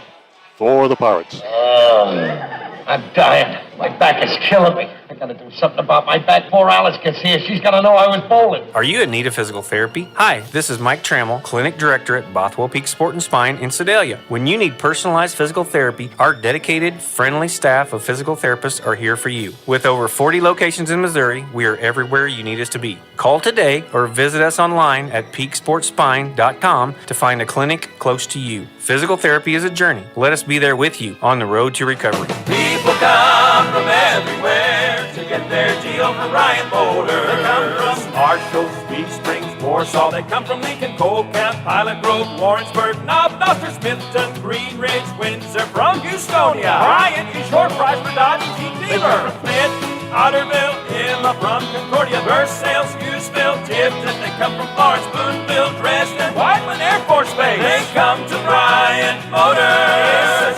for the Pirates. I'm dying. My back is killing me. I gotta do something about my back before Alice gets here. She's gotta know I was bowling. Are you in need of physical therapy? Hi, this is Mike Trammell, Clinic Director at Bothwell Peak Sport and Spine in Sedalia. When you need personalized physical therapy, our dedicated, friendly staff of physical therapists are here for you. With over 40 locations in Missouri, we are everywhere you need us to be. Call today or visit us online at peaksportspine.com to find a clinic close to you. Physical therapy is a journey. Let us be there with you on the road to recovery. People come from everywhere to get their deal from Ryan Boulder. They come from Marshall, Sweet Springs, Warsaw. They come from Lincoln, Cold Camp, Pilot Grove, Warrensburg, Knob, Noster, Smithton, Green Ridge, Windsor, from Houstonia. Brian is your price for Dodge Jeep dealer. They come from Clinton, Otterville, Emma from Concordia, Versailles, Hughesville, Tipton. They come from Florence, Boonville, Dresden, Whiteman Air Force Base. They come to Bryant Motors.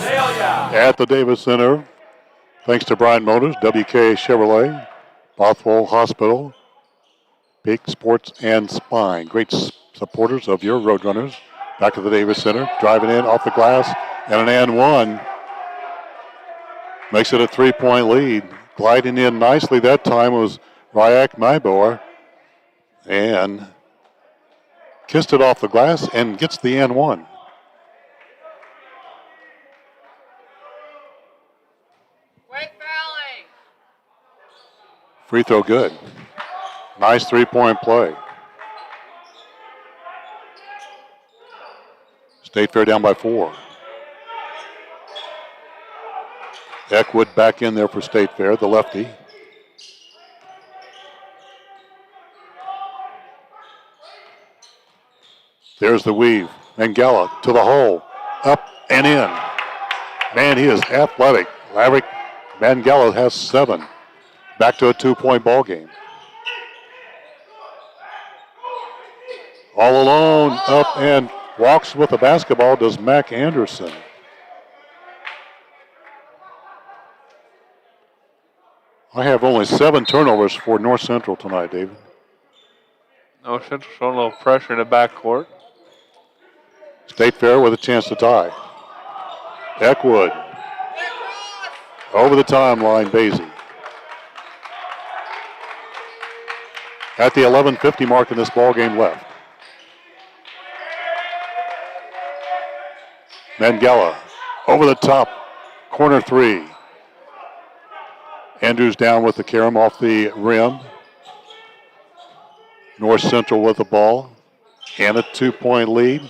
At the Davis Center, thanks to Bryant Motors, WK Chevrolet, Bothwell Hospital, Peak Sports and Spine. Great supporters of your Roadrunners. Back at the Davis Center, driving in off the glass, and an N1. Makes it a 3-point lead. Gliding in nicely that time was Ryak Mybor. And kissed it off the glass and gets the N1. Free throw good. Nice 3-point play. State Fair down by 4. Eckwood back in there for State Fair, the lefty. There's the weave. Mangala to the hole. Up and in. Man, he is athletic. Laverick Mangala has 7. Back to a 2-point ball game. All alone, up and walks with the basketball does Mac Anderson. I have only 7 turnovers for North Central tonight, David. North Central showing a little pressure in the backcourt. State Fair with a chance to tie. Eckwood. Over the timeline, Basie. At the 11:50 mark in this ball game left. Mangala over the top, corner 3. Andrews down with the carom off the rim. North Central with the ball and a 2-point lead.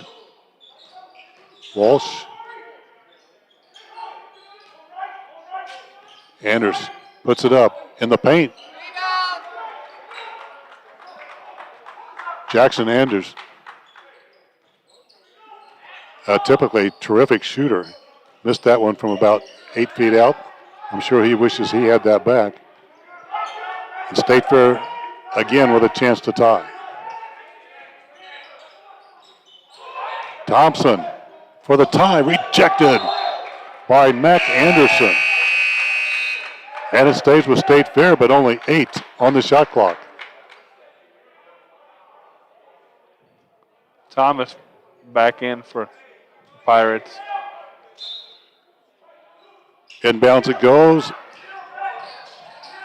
Walsh. Anders puts it up in the paint. Jackson Anders, a typically terrific shooter, missed that one from about 8 feet out. I'm sure he wishes he had that back. And State Fair again with a chance to tie. Thompson for the tie, rejected by Mac Anderson. And it stays with State Fair, but only 8 on the shot clock. Thomas back in for Pirates. Inbounds it goes.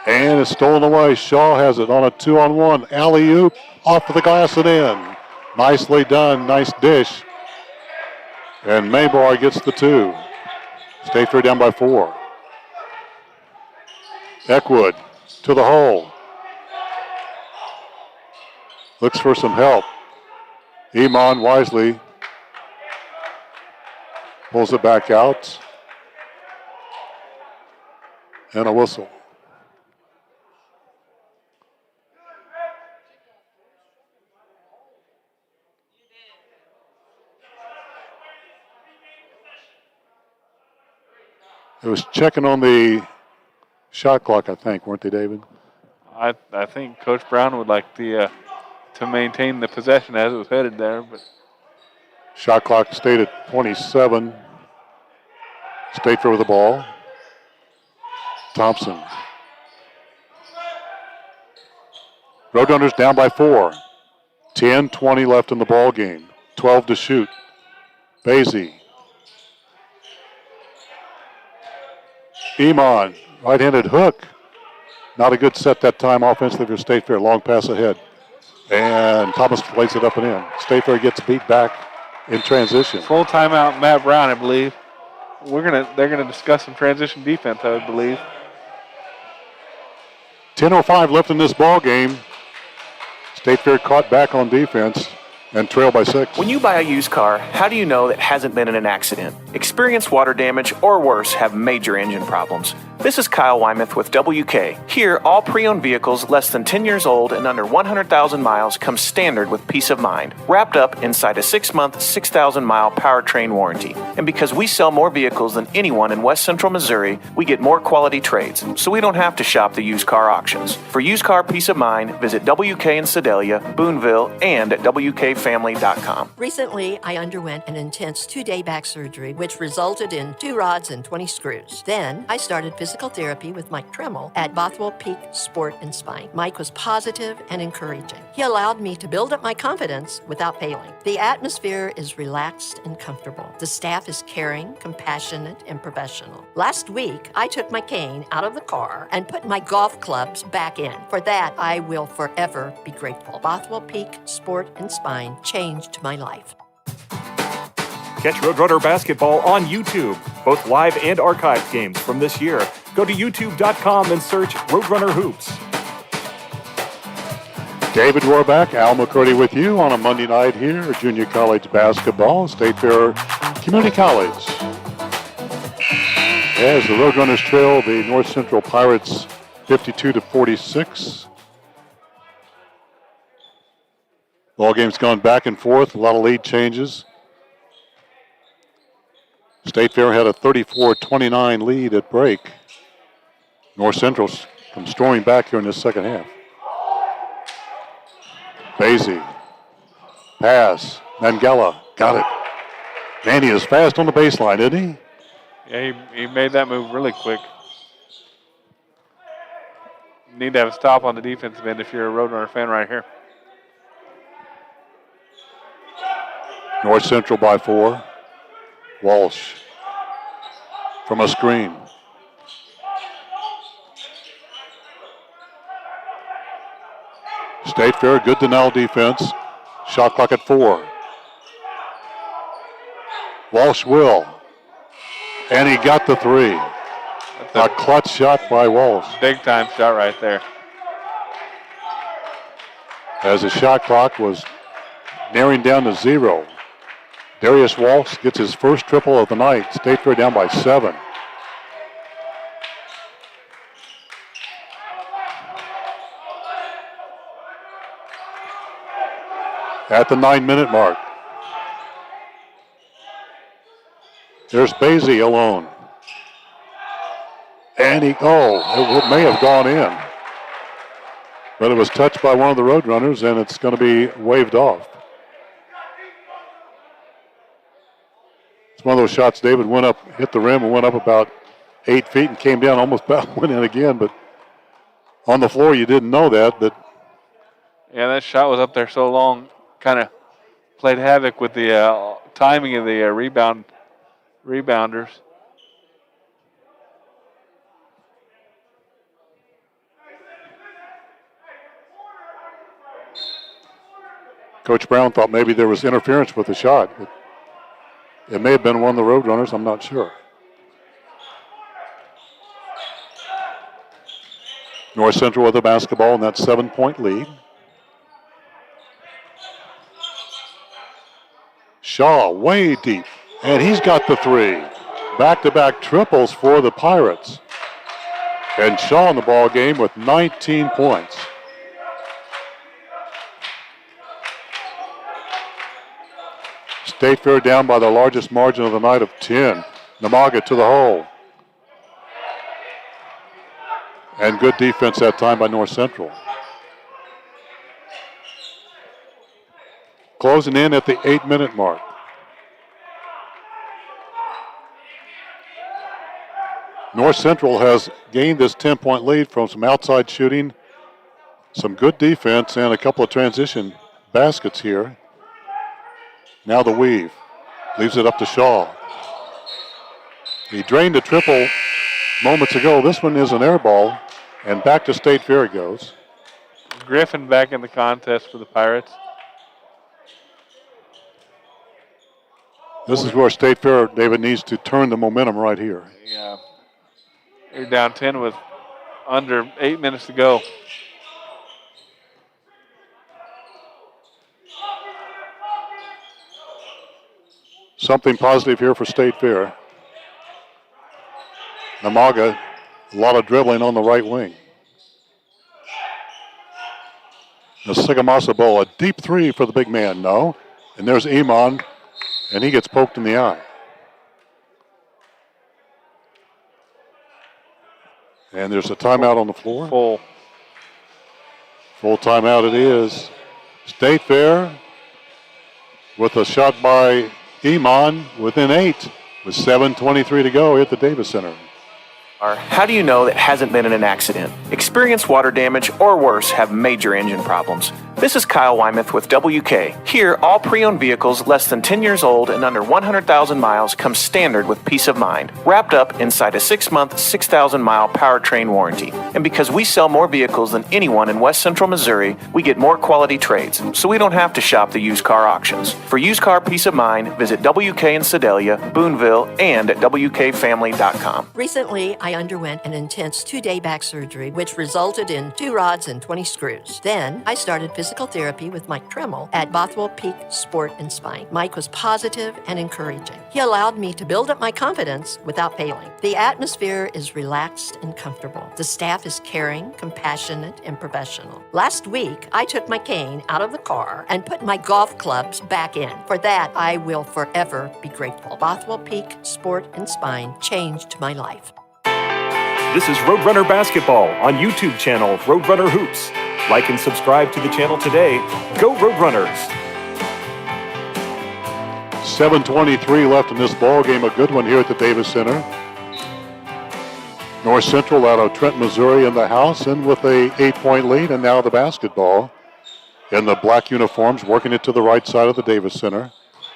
And it's stolen away. Shaw has it on a 2-on-1. Alley-oop off of the glass and in. Nicely done. Nice dish. And Maybar gets the 2. State Fair down by 4. Eckwood to the hole. Looks for some help. Iman wisely pulls it back out. And a whistle. It was checking on the shot clock, I think, weren't they, David? I think Coach Brown would like the to maintain the possession as it was headed there, but shot clock stayed at 27. State Fair with the ball. Thompson. Roadrunners down by 4. 10-20 left in the ball game. 12 to shoot. Basie. Iman, right-handed hook. Not a good set that time offensively for State Fair. Long pass ahead. And Thomas plays it up and in. State Fair gets beat back in transition. Full timeout, Matt Brown, I believe. They're gonna discuss some transition defense, I would believe. 10:05 left in this ball game. State Fair caught back on defense and trailed by 6. When you buy a used car, how do you know that hasn't been in an accident, experienced water damage, or worse, have major engine problems? This is Kyle Wymouth with WK. Here, all pre-owned vehicles less than 10 years old and under 100,000 miles come standard with peace of mind, wrapped up inside a 6-month, 6,000-mile powertrain warranty. And because we sell more vehicles than anyone in West Central Missouri, we get more quality trades, so we don't have to shop the used car auctions. For used car peace of mind, visit WK in Sedalia, Boonville, and at WKFamily.com. Recently, I underwent an intense 2-day back surgery, which resulted in 2 rods and 20 screws. Then, I started physical therapy with Mike Tremmel at Bothwell Peak Sport and Spine. Mike was positive and encouraging. He allowed me to build up my confidence without failing. The atmosphere is relaxed and comfortable. The staff is caring, compassionate, and professional. Last week, I took my cane out of the car and put my golf clubs back in. For that, I will forever be grateful. Bothwell Peak Sport and Spine changed my life. Catch Roadrunner basketball on YouTube, both live and archived games from this year. Go to youtube.com and search Roadrunner Hoops. David Warback, Al McCurdy with you on a Monday night here, junior college basketball, State Fair Community College. As the Roadrunners trail the North Central Pirates 52-46. Ball game's gone back and forth, a lot of lead changes. State Fair had a 34-29 lead at break. North Central comes storming back here in this second half. Basie. Pass. Mangala. Got it. Man, he is fast on the baseline, isn't he? Yeah, he made that move really quick. Need to have a stop on the defensive end if you're a Roadrunner fan right here. North Central by 4. Walsh from a screen. State Fair, good denial defense. Shot clock at 4. Walsh will. And he got the 3. A clutch shot by Walsh. Big time shot right there. As the shot clock was narrowing down to 0. Darius Walsh gets his first triple of the night. State Fair down by 7. At the 9-minute mark. There's Basie alone. And it may have gone in. But it was touched by one of the Roadrunners, and it's going to be waved off. It's one of those shots, David went up, hit the rim, and went up about 8 feet and came down, almost went in again. But on the floor, you didn't know that. But yeah, that shot was up there so long, kind of played havoc with the timing of the rebounders. Coach Brown thought maybe there was interference with the shot. But it may have been one of the Roadrunners, I'm not sure. North Central with the basketball in that 7-point lead. Shaw way deep, and he's got the 3. Back-to-back triples for the Pirates. And Shaw in the ball game with 19 points. State Fair down by the largest margin of the night of 10. Namaga to the hole. And good defense that time by North Central. Closing in at the 8-minute mark. North Central has gained this 10-point lead from some outside shooting, some good defense, and a couple of transition baskets here. Now the weave. Leaves it up to Shaw. He drained a triple moments ago. This one is an air ball, And back to State Fair it goes. Griffin back in the contest for the Pirates. This is where State Fair, David, needs to turn the momentum right here. Yeah. They're down 10 with under 8 minutes to go. Something positive here for State Fair. Namaga, a lot of dribbling on the right wing. The Sigamasa Bowl, a deep three for the big man, no. And there's Iman, and he gets poked in the eye. And there's a timeout on the floor. Full timeout it is. State Fair with a shot by Iman within 8 with 7:23 to go at the Davis Center. How do you know that hasn't been in an accident? Experience water damage or worse, have major engine problems. This is Kyle Wymuth with WK. Here, all pre-owned vehicles less than 10 years old and under 100,000 miles come standard with peace of mind, wrapped up inside a 6-month, 6,000-mile powertrain warranty. And because we sell more vehicles than anyone in West Central Missouri, we get more quality trades, so we don't have to shop the used car auctions. For used car peace of mind, visit WK in Sedalia, Boonville, and at WKFamily.com. Recently, I underwent an intense 2-day back surgery, which resulted in 2 rods and 20 screws. Then, I started physical therapy with Mike Tremmel at Bothwell Peak Sport and Spine. Mike was positive and encouraging. He allowed me to build up my confidence without failing. The atmosphere is relaxed and comfortable. The staff is caring, compassionate, and professional. Last week, I took my cane out of the car and put my golf clubs back in. For that, I will forever be grateful. Bothwell Peak Sport and Spine changed my life. This is Roadrunner Basketball on YouTube channel Roadrunner Hoops. Like and subscribe to the channel today. Go Roadrunners! 7:23 left in this ball game. A good one here at the Davis Center. North Central out of Trent, Missouri in the house and with a 8-point lead. And now the basketball in the black uniforms working it to the right side of the Davis Center.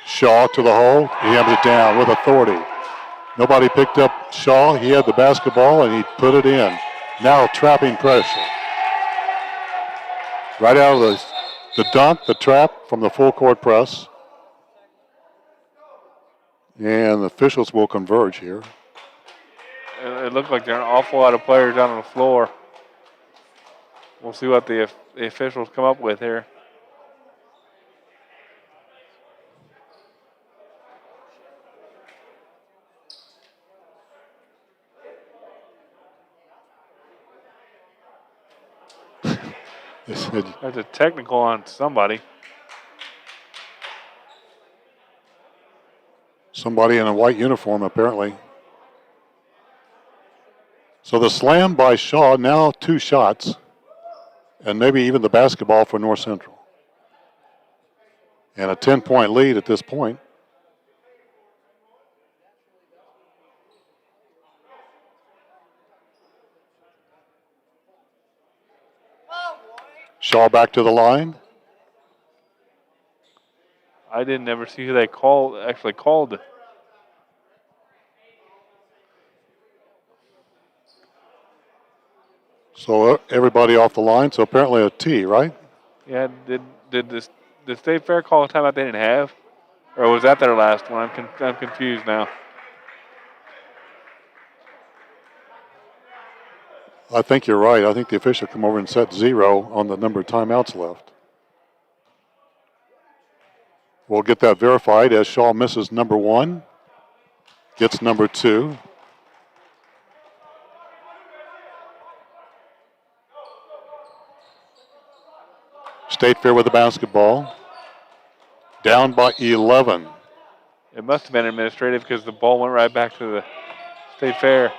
Shaw to the hole. He hammers it down with authority. Nobody picked up Shaw. He had the basketball and he put it in. Now trapping pressure. Right out of the dunk, the trap from the full court press. And the officials will converge here. It looked like there are an awful lot of players down on the floor. We'll see what the officials come up with here. There's a technical on somebody. Somebody in a white uniform, apparently. So the slam by Shaw, now 2 shots, and maybe even the basketball for North Central. And a 10-point lead at this point. Shaw back to the line. I didn't ever see who they actually called. So everybody off the line. So apparently a T, right? Yeah. Did State Fair call a timeout they didn't have, or was that their last one? I'm confused now. I think you're right. I think the official come over and set 0 on the number of timeouts left. We'll get that verified as Shaw misses number 1, gets number 2. State Fair with the basketball. Down by 11. It must have been administrative because the ball went right back to the State Fair.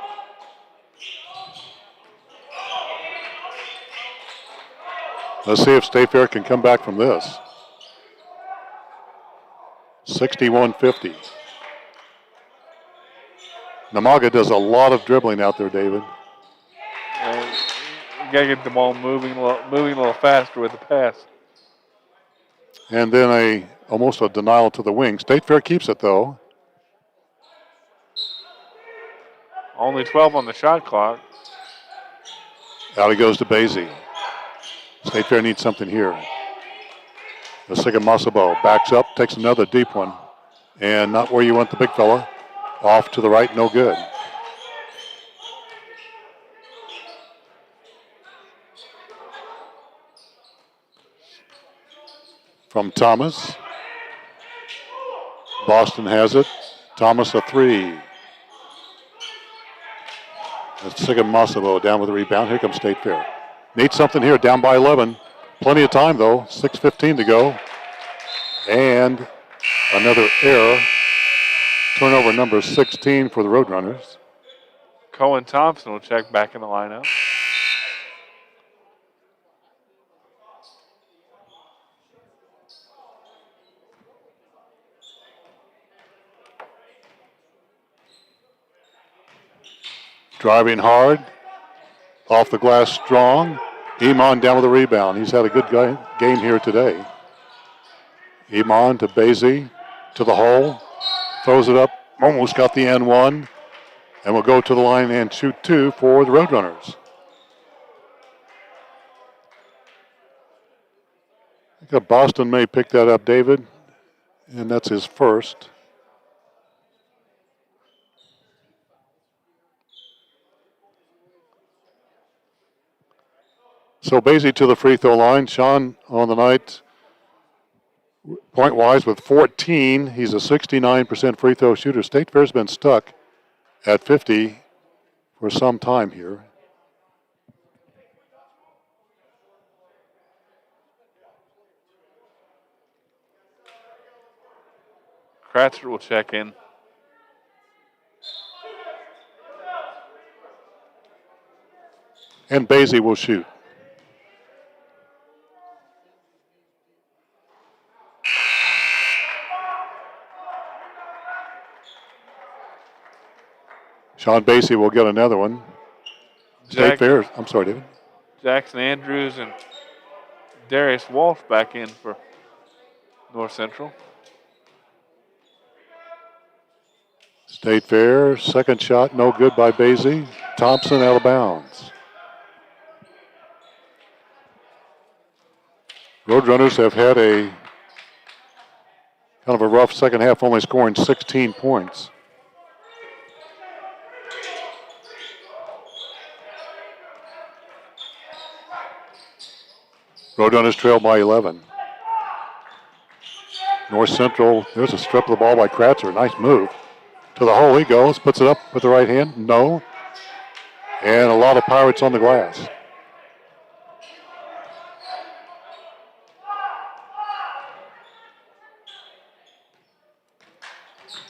Let's see if State Fair can come back from this. 61-50. Namaga does a lot of dribbling out there, David. You gotta get the ball moving a little faster with the pass. And then almost a denial to the wing. State Fair keeps it though. Only 12 on the shot clock. Out he goes to Basie. State Fair needs something here. The second Masabo backs up, takes another deep one. And not where you want the big fella. Off to the right, no good. From Thomas. Boston has it. Thomas a three. That's second Masabo down with the rebound. Here comes State Fair. Needs something here, down by 11. Plenty of time though, 6:15 to go. And another error. Turnover number 16 for the Roadrunners. Cohen Thompson will check back in the lineup. Driving hard. Off the glass strong. Iman down with the rebound. He's had a good game here today. Iman to Basie, to the hole. Throws it up. Almost got the N1. And will go to the line and shoot two for the Roadrunners. I think Boston may pick that up, David. And that's his first. So Basie to the free throw line. Sean on the night, point-wise with 14. He's a 69% free throw shooter. State Fair's been stuck at 50 for some time here. Kratzer will check in. And Basie will shoot. Sean Basie will get another one. State Fair. I'm sorry, David. Jackson Andrews and Darius Walsh back in for North Central. State Fair, second shot, no good by Basie. Thompson out of bounds. Roadrunners have had a kind of a rough second half, only scoring 16 points. Roadrunners trail by 11. North Central, there's a strip of the ball by Kratzer. Nice move. To the hole he goes, puts it up with the right hand. No. And a lot of Pirates on the glass.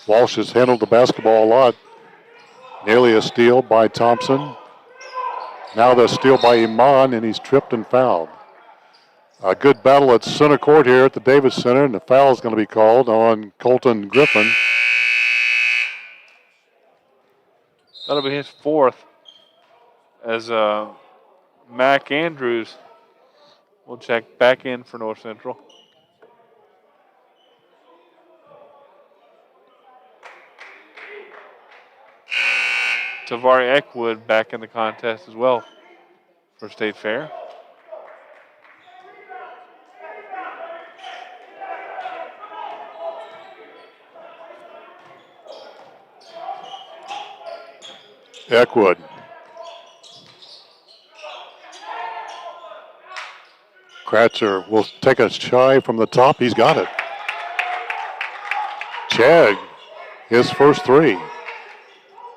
Walsh has handled the basketball a lot. Nearly a steal by Thompson. Now the steal by Iman, and he's tripped and fouled. A good battle at center court here at the Davis Center, and the foul is going to be called on Colton Griffin. That'll be his fourth, as Mac Andrews will check back in for North Central. Tavari Eckwood back in the contest as well for State Fair. Eckwood. Kratzer will take a shy from the top. He's got it. Chad, his first three.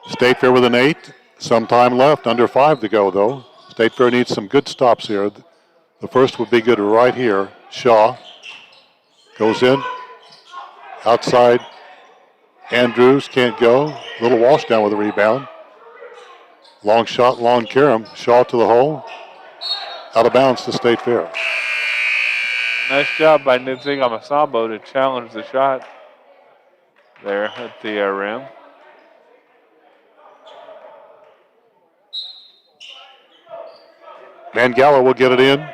State Fair with an 8. Some time left, under 5 to go though. State Fair needs some good stops here. The first would be good right here. Shaw goes in. Outside. Andrews can't go. Little Walsh down with a rebound. Long shot, long carom. Shaw to the hole. Out of bounds to State Fair. Nice job by Nidzinga Masabo to challenge the shot there at the rim. Mangala will get it in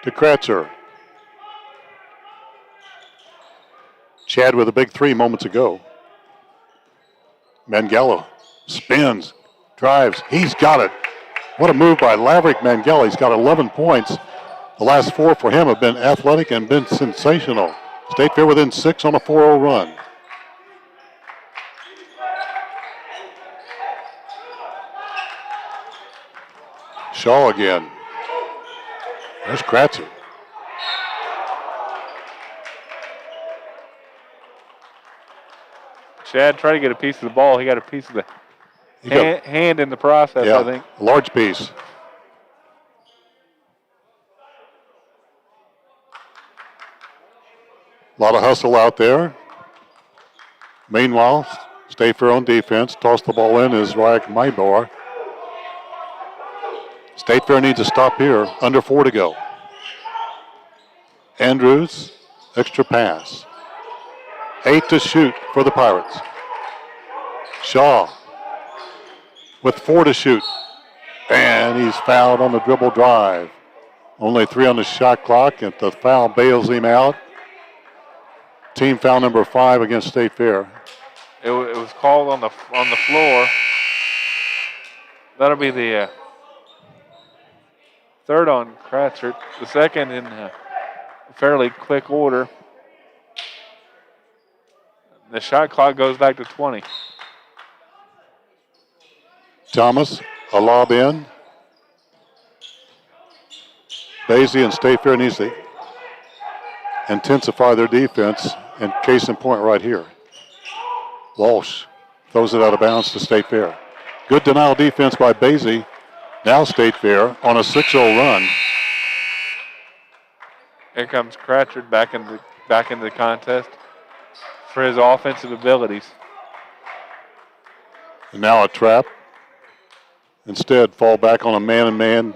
to Kratzer. Chad with a big three moments ago. Mangala spins, drives. He's got it. What a move by Laverick Mangala. He's got 11 points. The last 4 for him have been athletic and been sensational. State Fair within 6 on a 4-0 run. Shaw again. There's Kratzer. Chad tried to get a piece of the ball. He got a piece of the hand in the process, yeah, I think. A large piece. A lot of hustle out there. Meanwhile, State Fair on defense. Toss the ball in is Ryak Mybor. State Fair needs a stop here. Under 4 to go. Andrews, extra pass. 8 to shoot for the Pirates. Shaw with 4 to shoot. And he's fouled on the dribble drive. Only 3 on the shot clock, and the foul bails him out. Team foul number 5 against State Fair. It was called on the floor. That'll be the third on Kratzer. The second in fairly quick order. The shot clock goes back to 20. Thomas, a lob in. Basie and State Fair needs to intensify their defense, and case in point right here. Walsh throws it out of bounds to State Fair. Good denial defense by Basie. Now State Fair on a 6-0 run. Here comes Kratzer back in the contest for his offensive abilities. And now a trap. Instead, fall back on a man-and-man.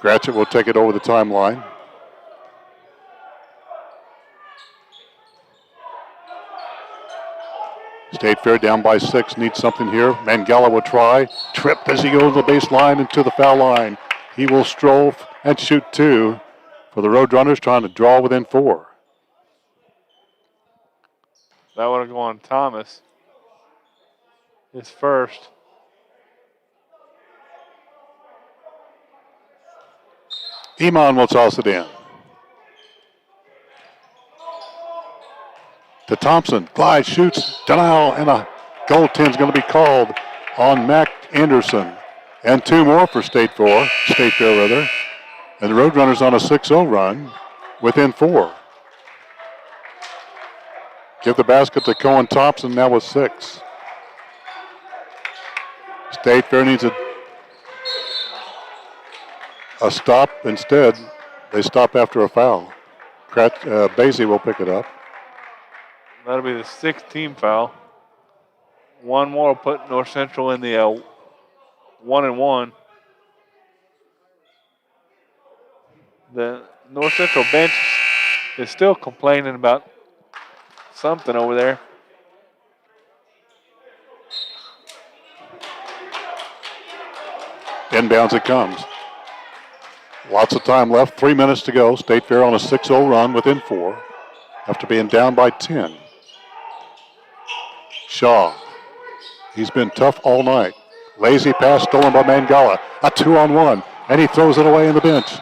Gratchett will take it over the timeline. State Fair down by 6, needs something here. Mangala will try. Tripped as he goes to the baseline and to the foul line. He will stroll and shoot 2 for the Roadrunners, trying to draw within 4. That would go on Thomas. His first. Iman will toss it in. To Thompson. Clyde shoots. Denial, and a goaltend's going to be called on Mac Anderson. And 2 more for State Fair. And the Roadrunners on a 6-0 run within 4. Give the basket to Cohen Thompson now with 6. State Fair needs a stop. Instead, they stop after a foul. Basie will pick it up. That'll be the 6th team foul. 1 more will put N.Central in the 1-1. The N.Central bench is still complaining about something over there. Inbounds it comes. Lots of time left. 3 minutes to go. State Fair on a 6-0 run within 4. After being down by 10. Shaw. He's been tough all night. Lazy pass stolen by Mangala. A 2-on-1. And he throws it away in the bench.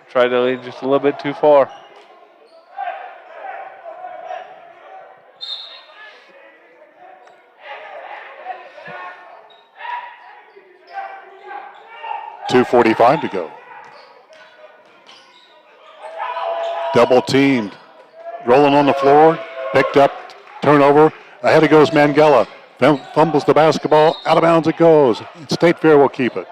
Tried to lead just a little bit too far. .245 to go. Double teamed. Rolling on the floor. Picked up. Turnover. Ahead it goes Mangala. Fumbles the basketball. Out of bounds it goes. State Fair will keep it.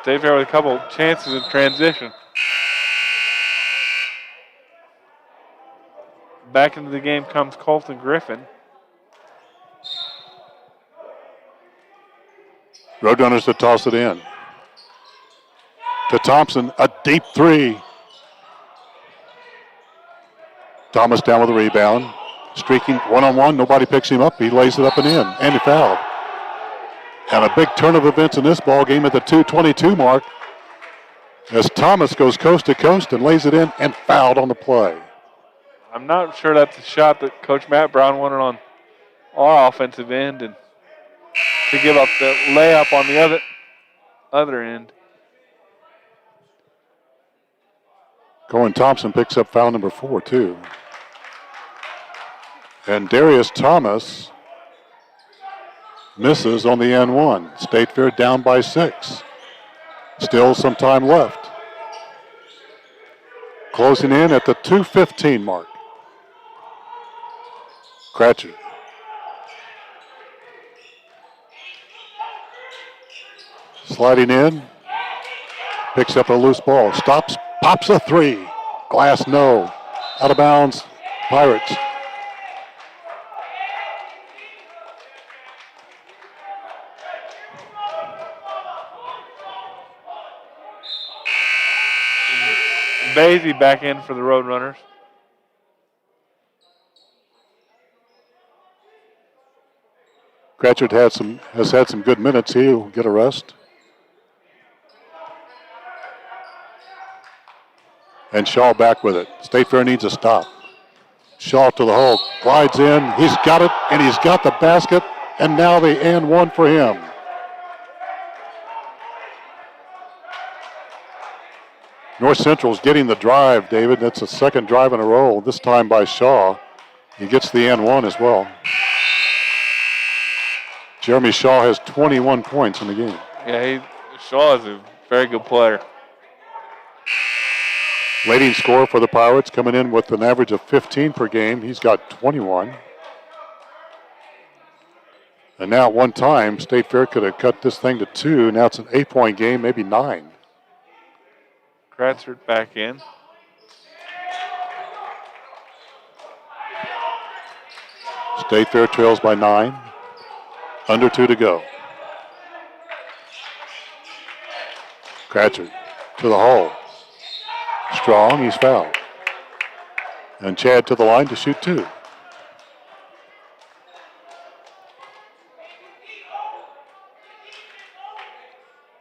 State Fair with a couple chances in transition. Back into the game comes Colton Griffin. Roadrunners to toss it in. To Thompson, a deep 3. Thomas down with the rebound. Streaking 1-on-1, nobody picks him up. He lays it up and in, and he fouled. And a big turn of events in this ball game at the 2:22 mark. as Thomas goes coast to coast and lays it in and fouled on the play. I'm not sure that's a shot that Coach Matt Brown wanted on our offensive end, and to give up the layup on the other end. Cohen Thompson picks up foul number 4, too. And Darius Thomas misses on the N1. State Fair down by 6. Still some time left. Closing in at the 2:15 mark. Cratchit. Sliding in. Picks up a loose ball. Stops. Pops a 3. Glass no. Out of bounds. Pirates. Basie back in for the Roadrunners. Cratchit has had some good minutes. He'll get a rest. And Shaw back with it. State Fair needs a stop. Shaw to the hole, glides in. He's got it, and he's got the basket. And now the and one for him. North Central's getting the drive, David. That's the second drive in a row, this time by Shaw. He gets the and one as well. Jeremy Shaw has 21 points in the game. Yeah, Shaw is a very good player. Leading scorer for the Pirates, coming in with an average of 15 per game. He's got 21. And now at one time, State Fair could have cut this thing to 2. Now it's an 8-point game, maybe 9. Cratchit back in. State Fair trails by 9. Under 2 to go. Cratchit to the hole. Strong, he's fouled. And Chad to the line to shoot 2.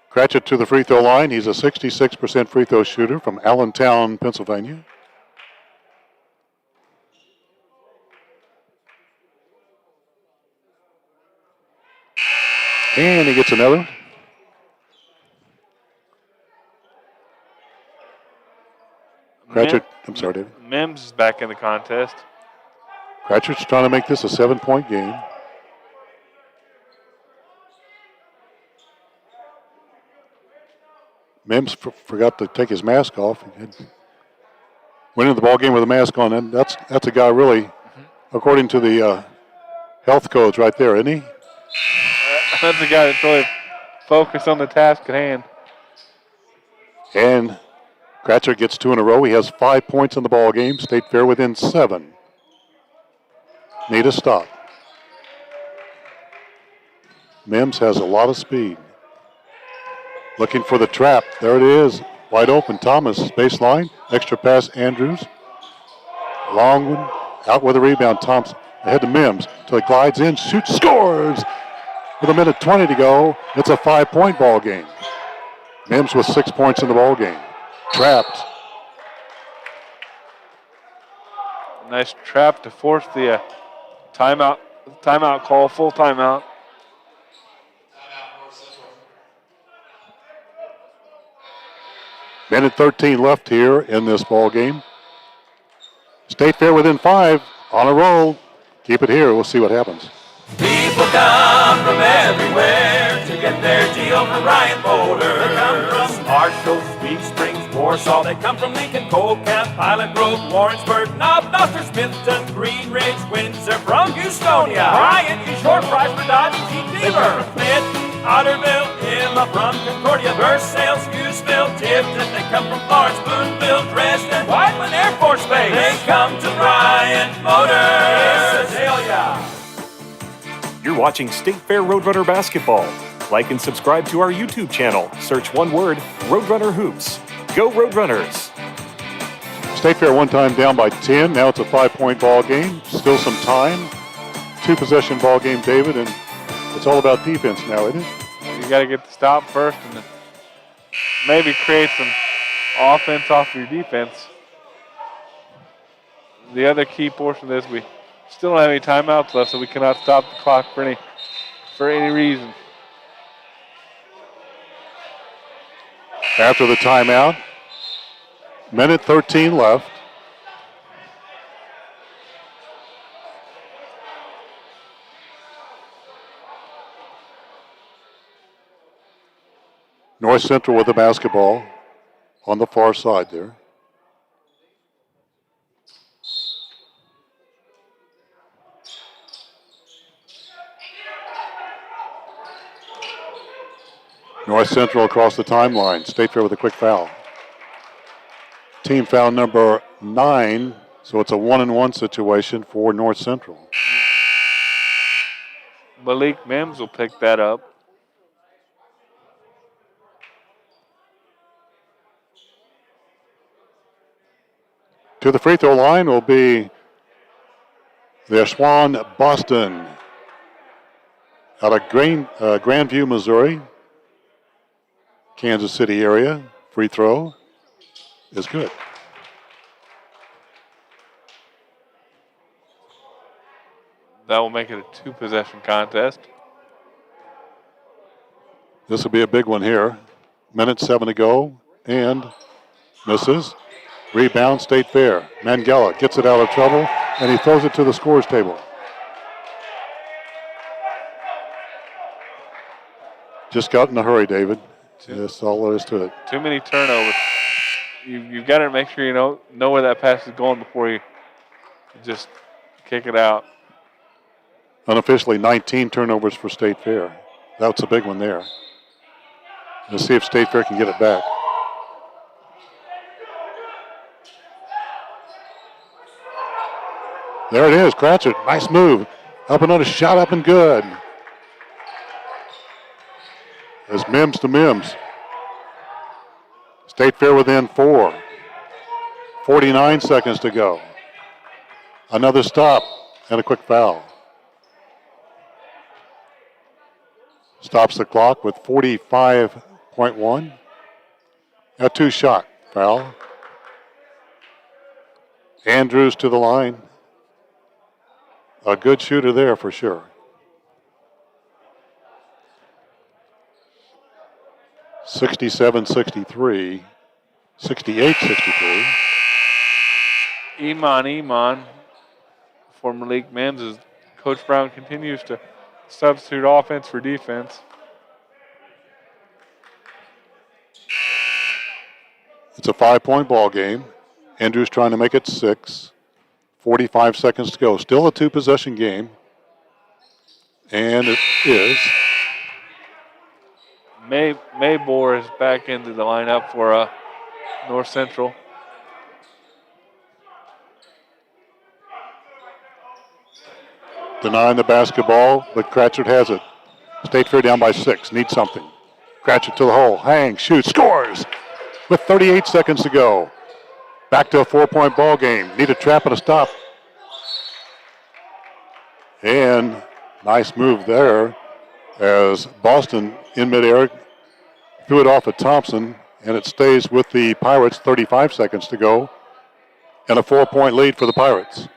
Cratchit to the free throw line. He's a 66% free throw shooter from Allentown, Pennsylvania. And he gets another. Cratchit, I'm sorry, David. Mims is back in the contest. Cratchit's trying to make this a 7-point game. Mims forgot to take his mask off. Went into the ball game with a mask on, and that's a guy really, according to the health codes right there, isn't he? That's a guy that's really focused on the task at hand. And Cratchit gets 2 in a row. He has 5 points in the ball game. State Fair within 7. Need a stop. Mims has a lot of speed. Looking for the trap. There it is. Wide open. Thomas, baseline. Extra pass, Andrews. Long one. Out with a rebound. Thompson ahead to Mims. Till he glides in, shoots, scores! With a minute 20 to go, it's a 5-point ball game. Mims with 6 points in the ball game. Trapped. Nice trap to force the timeout call, full timeout. Minute 13 left here in this ball game. State Fair within 5, on a roll. Keep it here. We'll see what happens. People come from everywhere to get their deal from Ryan Boulder. They come from Marshall, Sweet Springs, Warsaw. They come from Lincoln, Cold Camp, Pilot Grove, Warrensburg, Knob, Noster, Smithton, Green Ridge, Windsor, from Houstonia. Ryan is short fries for Dodge Jeep Dealer. From Clinton, Otterville, Hilla, from Concordia, Versailles, Hughesville, Tipton. They come from Florence, Boonville, Dresden, Whiteman Air Force Base. They come to Ryan Motors. Sedalia. You're watching State Fair Roadrunner Basketball. Like and subscribe to our YouTube channel. Search one word, Roadrunner Hoops. Go Roadrunners! State Fair one time down by 10. Now it's a 5-point ball game. Still some time. 2-possession ball game, David, and it's all about defense now, isn't it? You got to get the stop first and then maybe create some offense off your defense. The other key portion of this, we still don't have any timeouts left, so we cannot stop the clock for any reason. After the timeout, minute 13 left. North Central with the basketball on the far side there. North Central across the timeline. State Fair with a quick foul. Team foul number 9, so it's a 1-and-1 situation for North Central. Malik Mims will pick that up. To the free throw line will be the Ashwan Boston out of Grandview, Missouri, Kansas City area. Free throw is good. That will make it a 2-possession contest. This will be a big one here. Minute 7 to go, and misses. Rebound, State Fair. Mangala gets it out of trouble, and he throws it to the scores table. Just got in a hurry, David. That's all there is to it. Too many turnovers. You've got to make sure you know where that pass is going before you just kick it out. Unofficially, 19 turnovers for State Fair. That's a big one there. Let's see if State Fair can get it back. There it is, Cratchit. Nice move. Up another shot, up and good. As Mims to Mims. State Fair within 4. 49 seconds to go. Another stop and a quick foul. Stops the clock with 45.1. A 2-shot foul. Andrews to the line. A good shooter there for sure. 67-63. 68-63. Iman for Malik Mims as Coach Brown continues to substitute offense for defense. It's a 5-point ball game. Andrews trying to make it 6. 45 seconds to go. Still a 2-possession game. And it is. Maybor is back into the lineup for North Central. Denying the basketball, but Cratchit has it. State Fair down by 6. Needs something. Cratchit to the hole. Hang, shoots, scores! With 38 seconds to go. Back to a 4-point ball game. Need a trap and a stop. And nice move there as Boston in midair threw it off at Thompson, and it stays with the Pirates. 35 seconds to go. And a 4-point lead for the Pirates.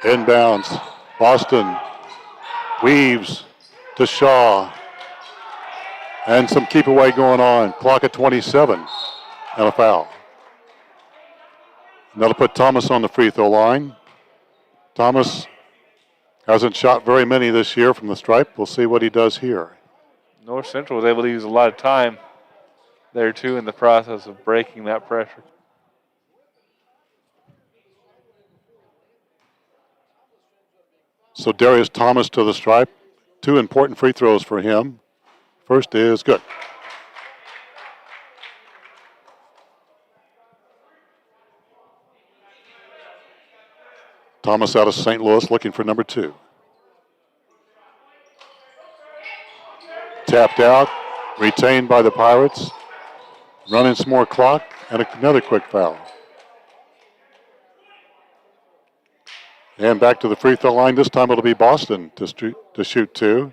Inbounds. Boston weaves to Shaw. And some keep away going on. Clock at 27. And a foul. And that'll put Thomas on the free throw line. Thomas hasn't shot very many this year from the stripe. We'll see what he does here. North Central was able to use a lot of time there too in the process of breaking that pressure. So Darius Thomas to the stripe. 2 important free throws for him. First is good. Thomas out of St. Louis looking for number 2. Tapped out, retained by the Pirates. Running some more clock and another quick foul. And back to the free throw line. This time it'll be Boston to shoot 2.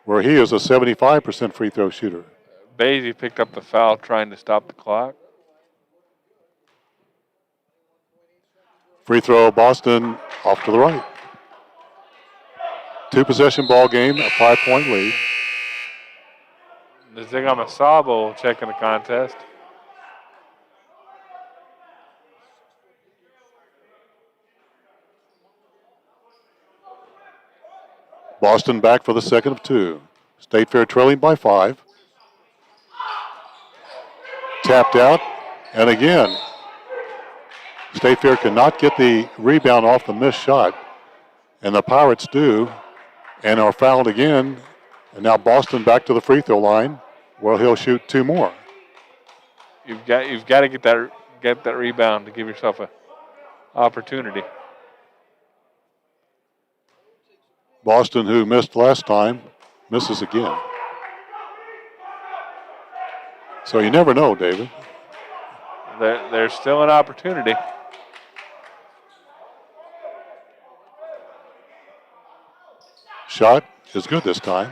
where he is a 75% free throw shooter. Basie picked up the foul trying to stop the clock. Free throw, Boston off to the right. 2-possession ball game, a 5-point lead. Nzigama Sabo checking the contest. Boston back for the second of 2. State Fair trailing by 5. Tapped out, and again, State Fair cannot get the rebound off the missed shot, and the Pirates do, and are fouled again, and now Boston back to the free throw line, where he'll shoot 2 more. You've got to get that rebound to give yourself a opportunity. Boston, who missed last time, misses again. So you never know, David. There's still an opportunity. Shot is good this time.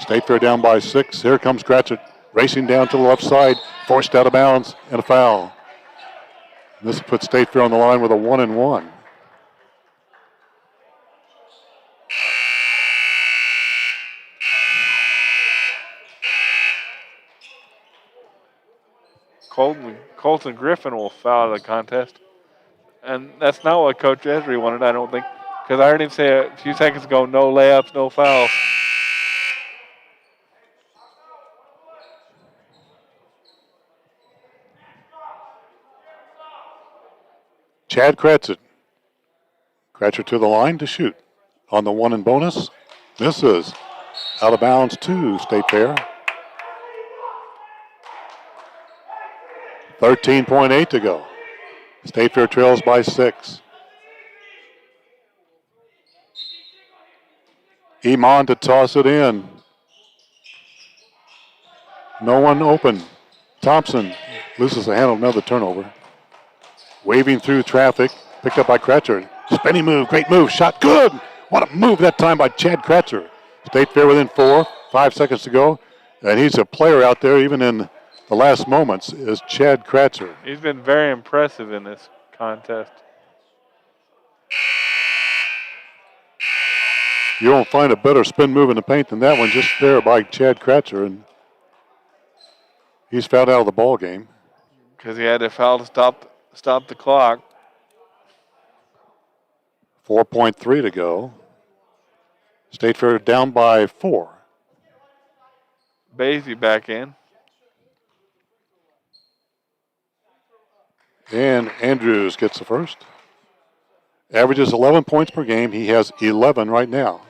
State Fair down by 6. Here comes Cratchit racing down to the left side, forced out of bounds, and a foul. This puts State Fair on the line with a 1-and-1. Colton Griffin will foul the contest. And that's not what Coach Esri wanted, I don't think. Because I heard him say a few seconds ago, no layups, no fouls. Chad Cratchit. Cratchit to the line to shoot. On the 1 and bonus. Misses. Out of bounds to State Fair. 13.8 to go. State Fair trails by 6. Iman to toss it in. No one open. Thompson loses the handle, another turnover. Waving through traffic, picked up by Cratchit. Spinning move, great move, shot good. What a move that time by Chad Cratchit. State Fair within 4, 5 seconds to go. And he's a player out there even in the last moments is Chad Cratchit. He's been very impressive in this contest. You won't find a better spin move in the paint than that one just there by Chad Cratchit. And he's fouled out of the ball game. Because he had to foul to stop the clock. 4.3 to go. State Fair down by 4. Basie back in. And Andrews gets the first. Averages 11 points per game. He has 11 right now.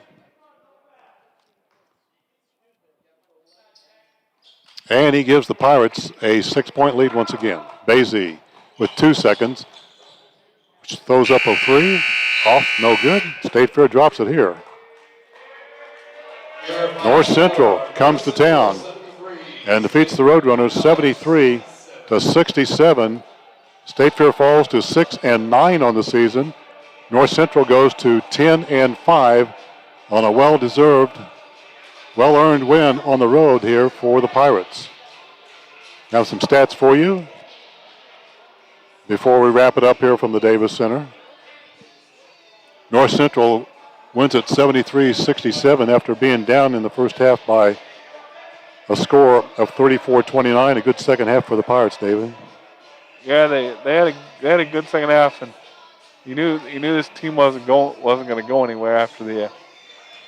And he gives the Pirates a 6-point lead once again. Basie with 2 seconds. Which throws up a 3. Off, no good. State Fair drops it here. N.Central comes to town and defeats the Roadrunners 73-67. State Fair falls to 6-9 on the season. N.Central goes to 10-5 on a well-deserved, well-earned win on the road here for the Pirates. Now some stats for you before we wrap it up here from the Davis Center. N.Central wins at 73-67 after being down in the first half by a score of 34-29. A good second half for the Pirates, David. Yeah, they had a good second half, and you knew this team wasn't going to go anywhere after the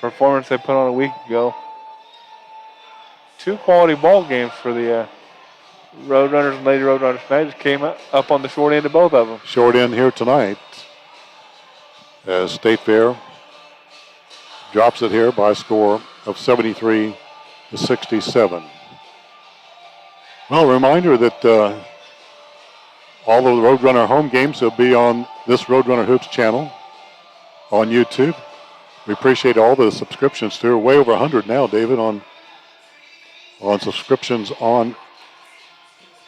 performance they put on a week ago. 2 quality ball games for the Roadrunners and Lady Roadrunners. And I just came up on the short end of both of them. Short end here tonight as State Fair drops it here by a score of 73-67. Well, a reminder that all of the Roadrunner home games will be on this Roadrunner Hoops channel on YouTube. We appreciate all the subscriptions too. Way over 100 now, David, on subscriptions on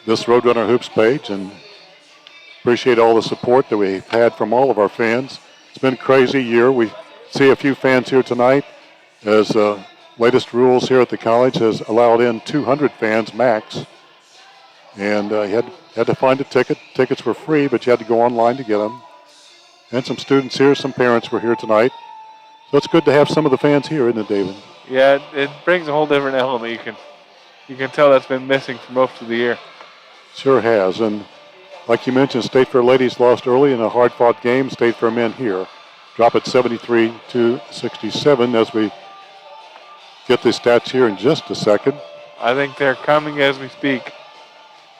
this Roadrunner Hoops page, and appreciate all the support that we've had from all of our fans. It's been a crazy year. We See a few fans here tonight, as latest rules here at the college has allowed in 200 fans max. And you had to find a ticket. Tickets were free, but you had to go online to get them. And some students here, some parents were here tonight. So it's good to have some of the fans here, isn't it, David? Yeah, it brings a whole different element. You can tell that's been missing for most of the year. Sure has. And like you mentioned, State Fair ladies lost early in a hard-fought game. State Fair men here drop it 73-67 as we get the stats here in just a second. I think they're coming as we speak.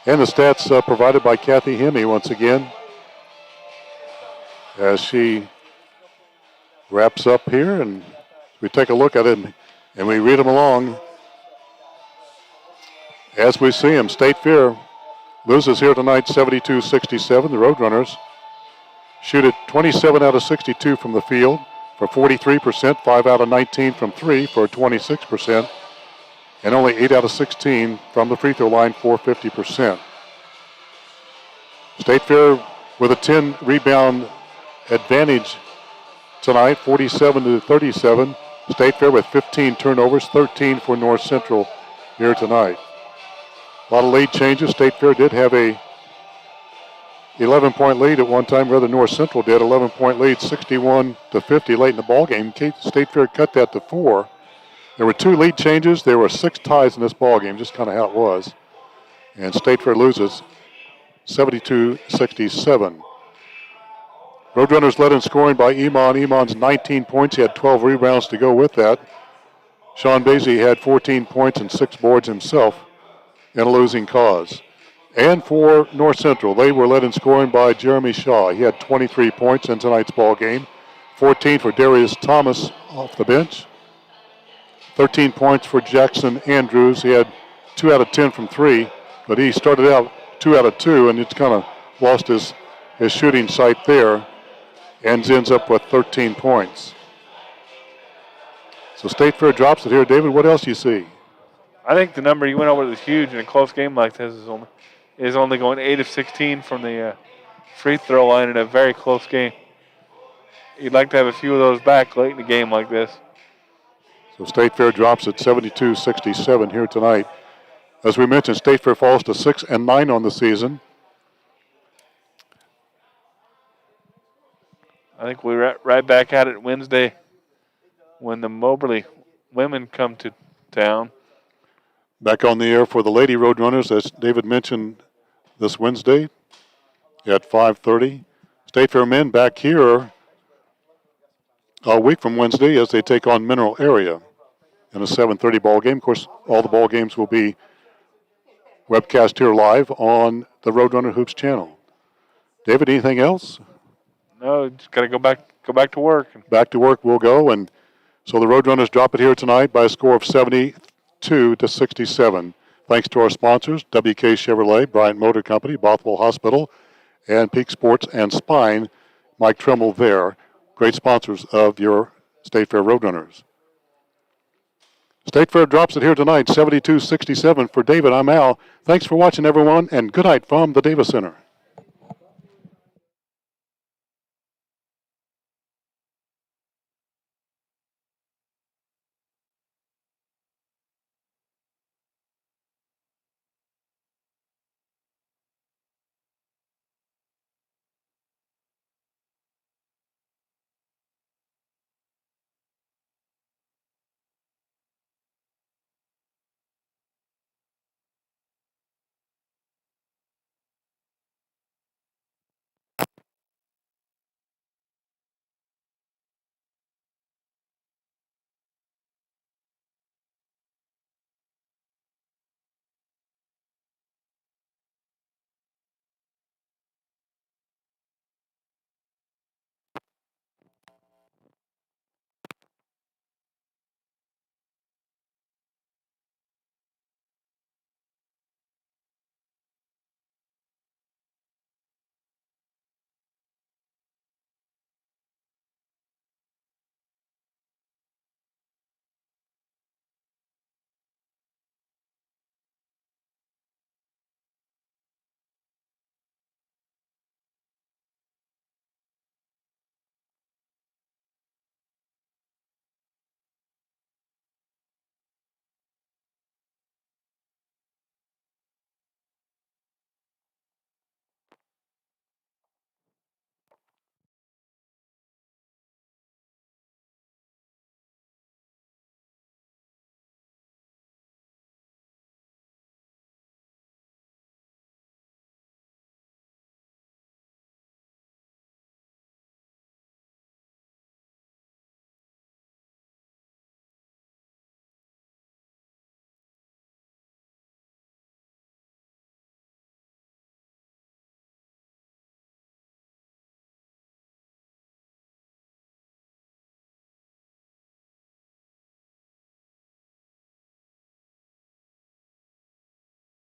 And the stats provided by Kathy Hemme once again as she wraps up here, and we take a look at it and we read them along as we see them. State Fair loses here tonight 72-67. The Roadrunners shoot it 27 out of 62 from the field for 43%, 5 out of 19 from 3 for 26%, and only 8 out of 16 from the free throw line for 50%. State Fair with a 10 rebound advantage tonight, 47-37. State Fair with 15 turnovers, 13 for North Central here tonight. A lot of lead changes. State Fair did have a 11-point lead at one time, rather North Central did. 11-point lead, 61-50 late in the ball game. State Fair cut that to 4. There were 2 lead changes. There were 6 ties in this ball game, just kind of how it was. And State Fair loses 72-67. Roadrunners led in scoring by Iman. Iman's 19 points. He had 12 rebounds to go with that. Sean Basie had 14 points and 6 boards himself in a losing cause. And for North Central, they were led in scoring by Jeremy Shaw. He had 23 points in tonight's ball game. 14 for Darius Thomas off the bench. 13 points for Jackson Andrews. He had 2 out of 10 from 3, but he started out 2 out of 2, and it's kind of lost his shooting sight there, and ends up with 13 points. So State Fair drops it here. David, what else do you see? I think the number you went over is huge in a close game like this. Is only going 8 of 16 from the free throw line in a very close game. You'd like to have a few of those back late in a game like this. So State Fair drops at 72-67 here tonight. As we mentioned, State Fair falls to 6-9 on the season. I think we're right back at it Wednesday when the Moberly women come to town. Back on the air for the Lady Roadrunners, as David mentioned, this Wednesday at 5:30. State Fair men back here a week from Wednesday as they take on Mineral Area in a 7:30 ball game. Of course, all the ball games will be webcast here live on the Roadrunner Hoops channel. David, anything else? No, just got to go back to work. Back to work we'll go, and so the Roadrunners drop it here tonight by a score of 72-67. Thanks to our sponsors, WK Chevrolet, Bryant Motor Company, Bothwell Hospital, and Peak Sports and Spine. Mike Tremble there. Great sponsors of your State Fair Roadrunners. State Fair drops it here tonight, 72-67. For David, I'm Al. Thanks for watching, everyone, and good night from the Davis Center.